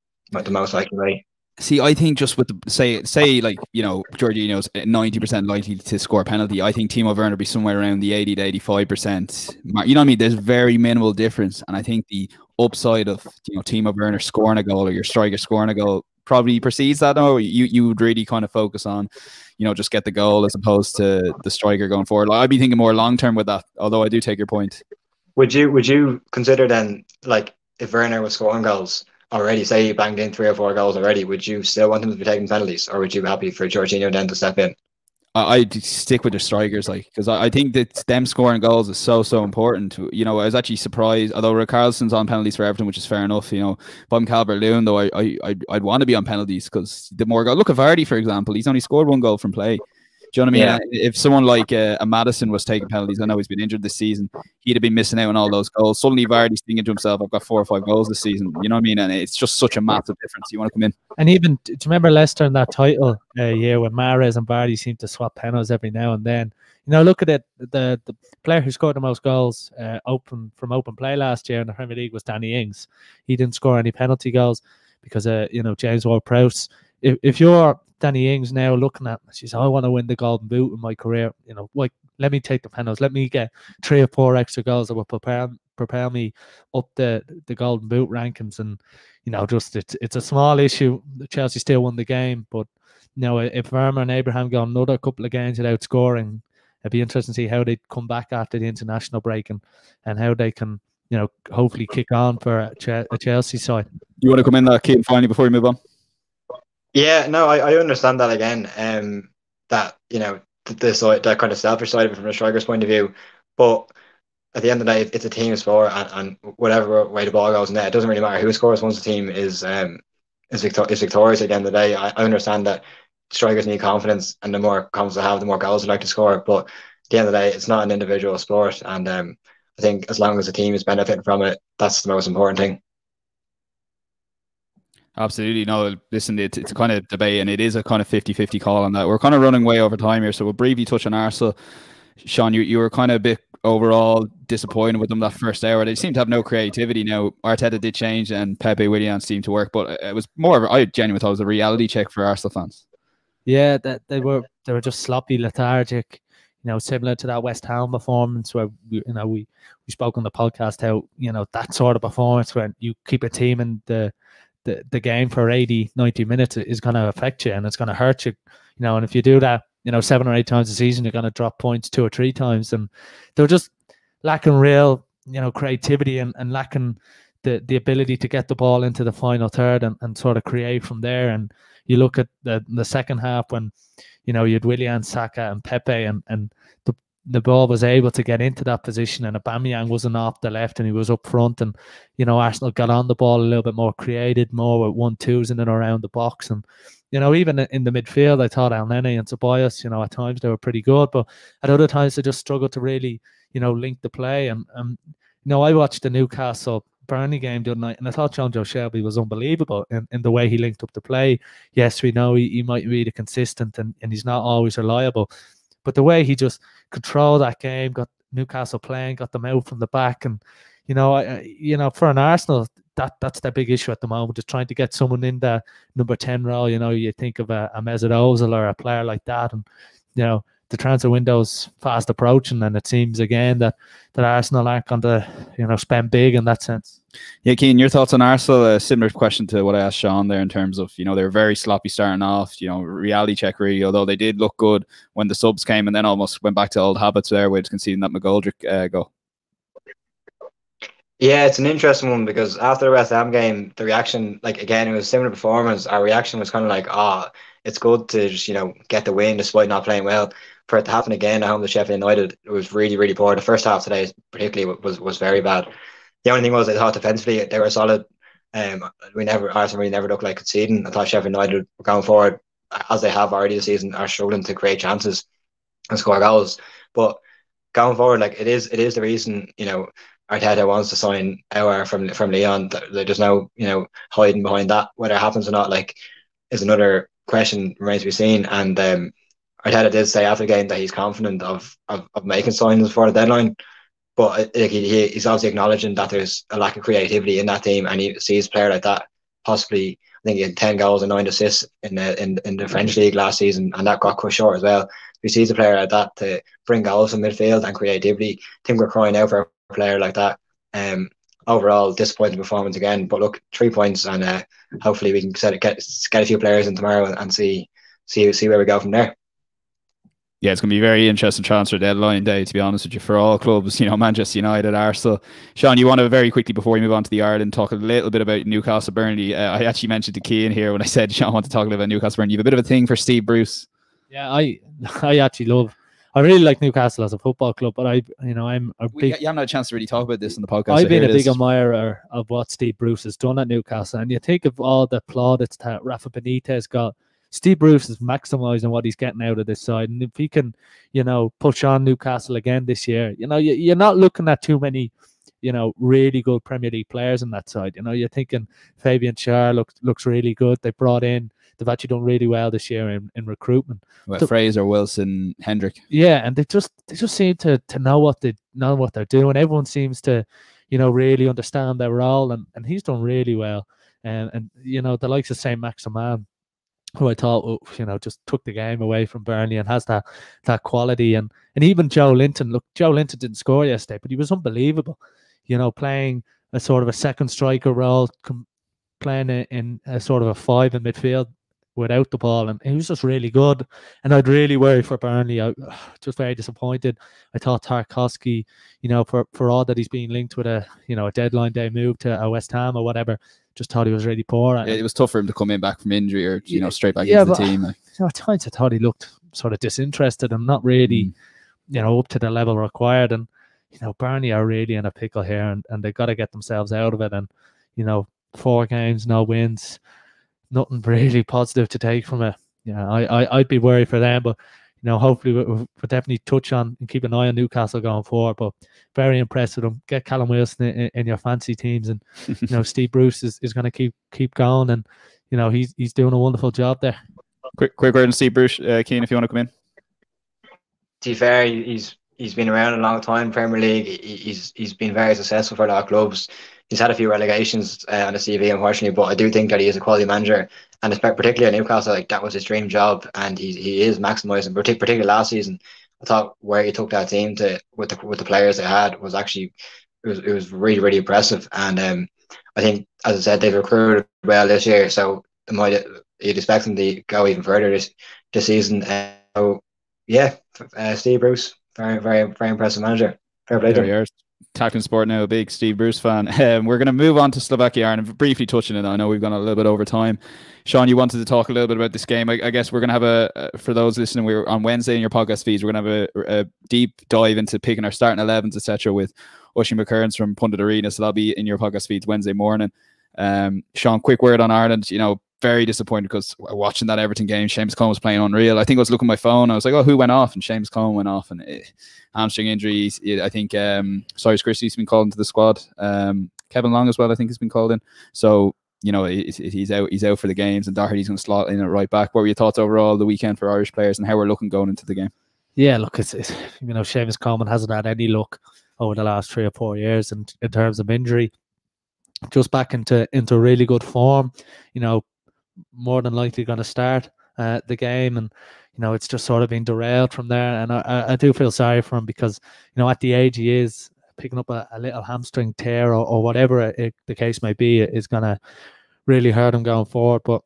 Speaker 5: the most likely way.
Speaker 3: See, I think just with the say like, you know, Jorginho's 90% likely to score a penalty. I think Timo Werner will be somewhere around the 80 to 85%. You know what I mean? There's very minimal difference, and I think the upside of, you know, Timo Werner scoring a goal or your striker scoring a goal probably precedes that. Or you would really kind of focus on, you know, just get the goal as opposed to the striker going forward. Like, I'd be thinking more long term with that. Although I do take your point. Would
Speaker 5: you consider then, like, if Werner was scoring goals already, say he banged in 3 or 4 goals already, would you still want him to be taking penalties, or would you be happy for Jorginho then to step in?
Speaker 3: I'd stick with the strikers, like, because I think that them scoring goals is so important. You know, I was actually surprised, although Richarlison's on penalties for Everton, which is fair enough. You know, if I'm Calvert-Lewin, though, I'd want to be on penalties, because the more goals. Look at Vardy, for example. He's only scored 1 goal from play. Do you know what I mean?
Speaker 5: Yeah.
Speaker 3: And if someone like a Maddison was taking penalties, I know he's been injured this season, he'd have been missing out on all those goals. Suddenly Vardy's thinking to himself, I've got 4 or 5 goals this season. You know what I mean? And it's just such a massive difference. You want to come in.
Speaker 4: And even, do you remember Leicester in that title year when Mahrez and Vardy seemed to swap penalties every now and then? You know, look at it. The player who scored the most goals open play last year in the Premier League was Danny Ings. He didn't score any penalty goals because, you know, James Ward-Prowse. If you're Danny Ings now looking at, she's, I want to win the Golden Boot in my career. You know, like, let me take the penalties. Let me get 3 or 4 extra goals that will prepare me up the Golden Boot rankings. And, you know, just it's a small issue. Chelsea still won the game, but, you know, if Verma and Abraham go another couple of games without scoring, it'd be interesting to see how they come back after the international break and how they can, you know, hopefully kick on for a Chelsea side.
Speaker 3: You want to come in there, Cian, finally, before we move on?
Speaker 5: Yeah, no, I understand that again. That, you know, that kind of selfish side of it from a striker's point of view. But at the end of the day, it's a team sport, and whatever way the ball goes in there, it doesn't really matter who scores once the team is victorious at the end of the day. I understand that strikers need confidence, and the more confidence they have, the more goals they like to score. But at the end of the day, it's not an individual sport, and I think as long as the team is benefiting from it, that's the most important thing.
Speaker 3: Absolutely. No, listen, it's a kind of debate, and it is a kind of 50-50 call on that. We're kind of running way over time here, so we'll briefly touch on Arsenal. Sean, you were kind of a bit overall disappointed with them that first hour. They seem to have no creativity. Now, Arteta did change, and Pepe Willian seemed to work, but it was more of I genuinely thought it was a reality check for Arsenal fans.
Speaker 4: Yeah, that they were just sloppy, lethargic. You know, similar to that West Ham performance where we spoke on the podcast how, you know, that sort of performance when you keep a team in the game for 80, 90 minutes is going to affect you and it's going to hurt you. You know, and if you do that, you know, 7 or 8 times a season, you're going to drop points 2 or 3 times. And they're just lacking real, you know, creativity and lacking the ability to get the ball into the final third and sort of create from there. And you look at the second half when, you know, you had Willian, Saka and Pepe and the ball was able to get into that position and Aubameyang wasn't off the left and he was up front, and, you know, Arsenal got on the ball a little bit more, created more with 1-2s in and around the box. And, you know, even in the midfield, I thought Elneny and Tobias, you know, at times they were pretty good, but at other times they just struggled to really, you know, link the play. And you know, I watched the Newcastle Burnley game the other night, and I thought John Joe Shelby was unbelievable in the way he linked up the play. Yes, we know he might be the consistent and he's not always reliable, but the way he just controlled that game, got Newcastle playing, got them out from the back, and you know, for an Arsenal, that's their big issue at the moment, just trying to get someone in the number 10 role. You know, you think of a Mesut Ozil or a player like that, and you know, the transfer window's fast approaching, and it seems again that Arsenal aren't going to, you know, spend big in that sense.
Speaker 3: Yeah, Cian, your thoughts on Arsenal? A similar question to what I asked Sean there in terms of, you know, they're very sloppy starting off, you know, reality check really, although they did look good when the subs came and then almost went back to old habits there with conceding that McGoldrick goal.
Speaker 5: Yeah, it's an interesting one because after the West Ham game, the reaction, like, again, it was a similar performance. Our reaction was kind of like, it's good to just, you know, get the win despite not playing well. For it to happen again at home to Sheffield United, it was really, really poor. The first half today particularly was very bad. The only thing was I thought defensively they were solid. Arsenal really never looked like conceding. I thought Sheffield United were going forward, as they have already this season, are struggling to create chances and score goals. But going forward, like, it is the reason, you know, Arteta wants to sign Aouar from Lyon. There's no, you know, hiding behind that. Whether it happens or not, like, is another question, remains to be seen. And Arteta did say after the game that he's confident of making signings for the deadline, but he's obviously acknowledging that there's a lack of creativity in that team, and he sees a player like that possibly. I think he had 10 goals and 9 assists in the French league last season, and that got cut short as well. He sees a player like that to bring goals from midfield and creativity. I think we're crying out for a player like that. Overall, disappointing performance again, but look, 3 points, and hopefully we can get a few players in tomorrow and see where we go from there.
Speaker 3: Yeah, it's going to be a very interesting transfer deadline day, to be honest with you, for all clubs, you know, Manchester United, Arsenal. Sean, you want to very quickly, before we move on to the Ireland, talk a little bit about Newcastle Burnley. I actually mentioned to Cian here when I said Sean want to talk a little about Newcastle Burnley. You have a bit of a thing for Steve Bruce.
Speaker 4: Yeah, I really like Newcastle as a football club, but I'm a big.
Speaker 3: You haven't had a chance to really talk about this in the podcast.
Speaker 4: I've been a big admirer of what Steve Bruce has done at Newcastle, and you think of all the plaudits that Rafa Benitez got Steve Bruce is maximising what he's getting out of this side, and if he can, push on Newcastle again this year, you're not looking at too many, really good Premier League players in that side. You're thinking Fabian Schär looks really good. They've actually done really well this year in recruitment.
Speaker 3: Well, Fraser, Wilson, Hendrick.
Speaker 4: Yeah, and they just seem to know what they're doing. Everyone seems to, really understand their role, and he's done really well. And the likes of Saint Maximin, who I thought, just took the game away from Burnley and has that quality. And even Joe Linton. Look, Joe Linton didn't score yesterday, but he was unbelievable. Playing a sort of a second striker role, playing in a sort of a 5 in midfield without the ball, and he was just really good. And I'd really worry for Burnley. I just very disappointed. I thought Tarkowski, for all that he's being linked with a deadline day move to a West Ham or whatever, just thought he was really poor.
Speaker 3: It was tough for him to come in back from injury or straight back into the team.
Speaker 4: At times I thought he looked sort of disinterested and not really, up to the level required. And Burnley are really in a pickle here, and they've got to get themselves out of it. And 4 games, no wins, nothing really positive to take from it. I'd be worried for them, but hopefully we'll definitely touch on and keep an eye on Newcastle going forward. But very impressed with them. Get Callum Wilson in your fancy teams, and Steve Bruce is going to keep going, and he's doing a wonderful job there.
Speaker 3: Quick word on Steve Bruce, Cian, if you want to come in.
Speaker 5: To be fair, he's been around a long time, Premier League. He's been very successful for a lot of clubs. He's had a few relegations on the CV, unfortunately, but I do think that he is a quality manager, and particularly at Newcastle, like, that was his dream job, and he is maximising. Particularly last season, I thought where he took that team to with the players they had was actually it was really, really impressive. And I think, as I said, they've recruited well this year, so you'd expect them to go even further this season. So yeah, Steve Bruce, very, very, very impressive manager. Fair play to him.
Speaker 3: Tackling Sport now, a big Steve Bruce fan. We're going to move on to Slovakia, Ireland, briefly touching it. I know we've gone a little bit over time. Sean, you wanted to talk a little bit about this game. I guess we're going to have for those listening, we're on Wednesday in your podcast feeds, we're going to have a deep dive into picking our starting 11s, etc. with Oisin McKearns from Pundit Arena. So that'll be in your podcast feeds Wednesday morning. Sean, quick word on Ireland. Very disappointed because watching that Everton game, Seamus Coleman was playing unreal. I think I was looking at my phone. I was like, oh, who went off? And Seamus Coleman went off. And hamstring injuries. I think Cyrus Christie's been called into the squad. Kevin Long as well, I think, has been called in. So, he's out for the games, and Doherty's going to slot in at right back. What were your thoughts overall the weekend for Irish players and how we're looking going into the game?
Speaker 4: Yeah, look, it's Seamus Coleman hasn't had any luck over the last 3 or 4 years in terms of injury. Just back into really good form, more than likely going to start the game, and it's just sort of been derailed from there. And I do feel sorry for him because at the age he is, picking up a little hamstring tear or whatever the case may be is going to really hurt him going forward. But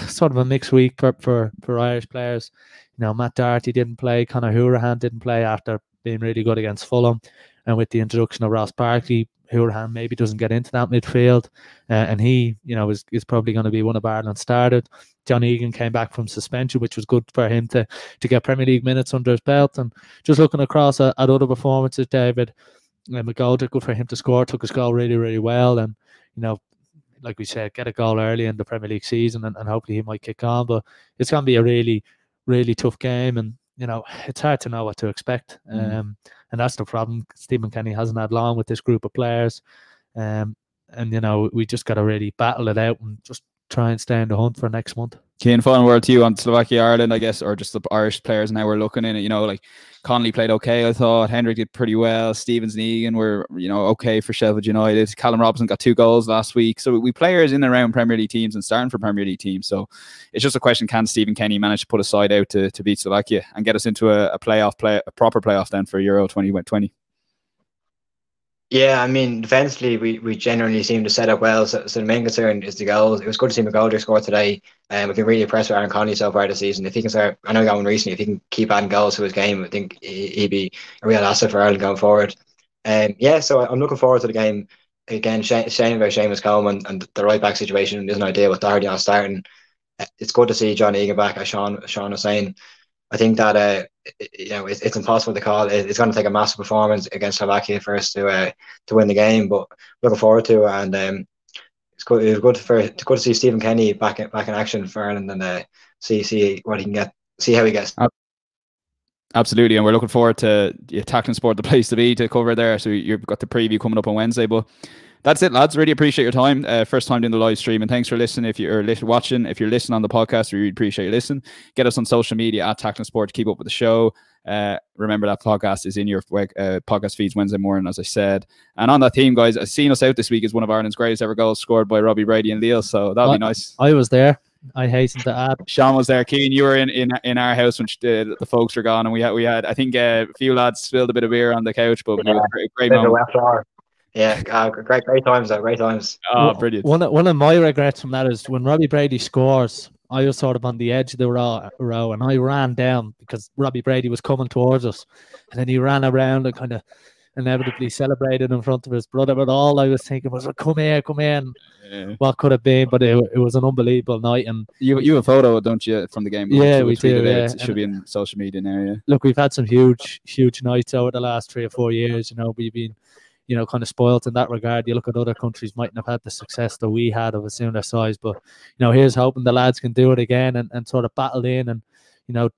Speaker 4: sort of a mixed week for Irish players. Matt Doherty didn't play, Conor Hourihane didn't play after being really good against Fulham, and with the introduction of Ross Barkley, Hourihane maybe doesn't get into that midfield, and he, is probably going to be one of Ireland's started. John Egan came back from suspension, which was good for him to get Premier League minutes under his belt. And just looking across at other performances, David McGoldrick, good for him to score, took his goal really, really well, and like we said, get a goal early in the Premier League season, and hopefully he might kick on. But it's going to be a really, really tough game, and it's hard to know what to expect. And that's the problem. Stephen Kenny hasn't had long with this group of players. And we just got to really battle it out and just try and stay in the hunt for next month.
Speaker 3: Cian, final word to you on Slovakia, Ireland, I guess, or just the Irish players and how we're looking in it. Like Connolly played okay, I thought. Hendrick did pretty well. Stevens and Egan were, okay for Sheffield United. Callum Robinson got 2 goals last week. So we players in and around Premier League teams and starting for Premier League teams. So it's just a question, can Stephen Kenny manage to put a side out to beat Slovakia and get us into a proper playoff then for Euro 2020?
Speaker 5: Yeah, I mean, defensively, we generally seem to set up well. So the main concern is the goals. It was good to see McGoldrick score today. We've been really impressed with Aaron Connolly so far this season. If he can start, I know he got one recently, if he can keep adding goals to his game, I think he'd be a real asset for Ireland going forward. So I'm looking forward to the game. Again, shame about Seamus Coleman and the right back situation isn't ideal with Doherty not starting. It's good to see John Egan back, as Sean was saying. I think that it's impossible to call. It's going to take a massive performance against Slovakia for us to win the game, but looking forward to it. And it's good. It was good to see Stephen Kenny back in action for Ireland, and see what he can get, see how he gets.
Speaker 3: Absolutely, and we're looking forward to Tackling Sport, the place to be to cover there. So you've got the preview coming up on Wednesday, but that's it, lads. Really appreciate your time. First time doing the live stream, and thanks for listening. If you're watching, if you're listening on the podcast, we really appreciate you listening. Get us on social media at Tackling Sport to keep up with the show. Remember that podcast is in your podcast feeds Wednesday morning, as I said. And on that theme, guys, seeing us out this week is one of Ireland's greatest ever goals scored by Robbie Brady and Lille. So that'll be nice.
Speaker 4: I was there. I hasten to add.
Speaker 3: Sean was there. Cian, you were in our house when the folks were gone, and we had I think a few lads spilled a bit of beer on the couch, but it was a great moment.
Speaker 5: Yeah, great times though. Great times.
Speaker 3: Oh, brilliant.
Speaker 4: One of my regrets from that is when Robbie Brady scores, I was sort of on the edge of the row, and I ran down because Robbie Brady was coming towards us, and then he ran around and kind of inevitably celebrated in front of his brother. But all I was thinking was, come here. Yeah. What could have been? But it was an unbelievable night. And
Speaker 3: you have a photo, don't you, from the game?
Speaker 4: Yeah, we do. Yeah.
Speaker 3: It should be in social media now. Yeah.
Speaker 4: Look, we've had some huge nights over the last 3 or 4 years. You know, we've been, you know, kind of spoiled in that regard. You look at other countries mightn't have had the success that we had of a similar size, but you know, here's hoping the lads can do it again and sort of battle in and, you know,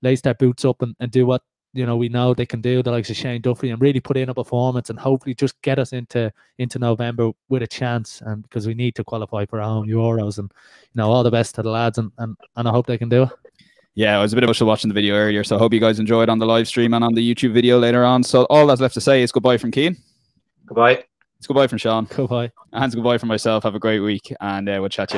Speaker 4: lace their boots up and do what, you know, we know they can do, the likes of Shane Duffy, and really put in a performance and hopefully just get us into November with a chance, and because we need to qualify for our own Euros. And you know, all the best to the lads, and I hope they can do it.
Speaker 3: Yeah, I was a bit of a watching the video earlier, so I hope you guys enjoyed on the live stream and on the YouTube video later on. So all that's left to say is goodbye from Cian.
Speaker 5: Goodbye.
Speaker 3: It's goodbye from Sean.
Speaker 4: Goodbye.
Speaker 3: And it's goodbye from myself. Have a great week, and we'll chat to you later.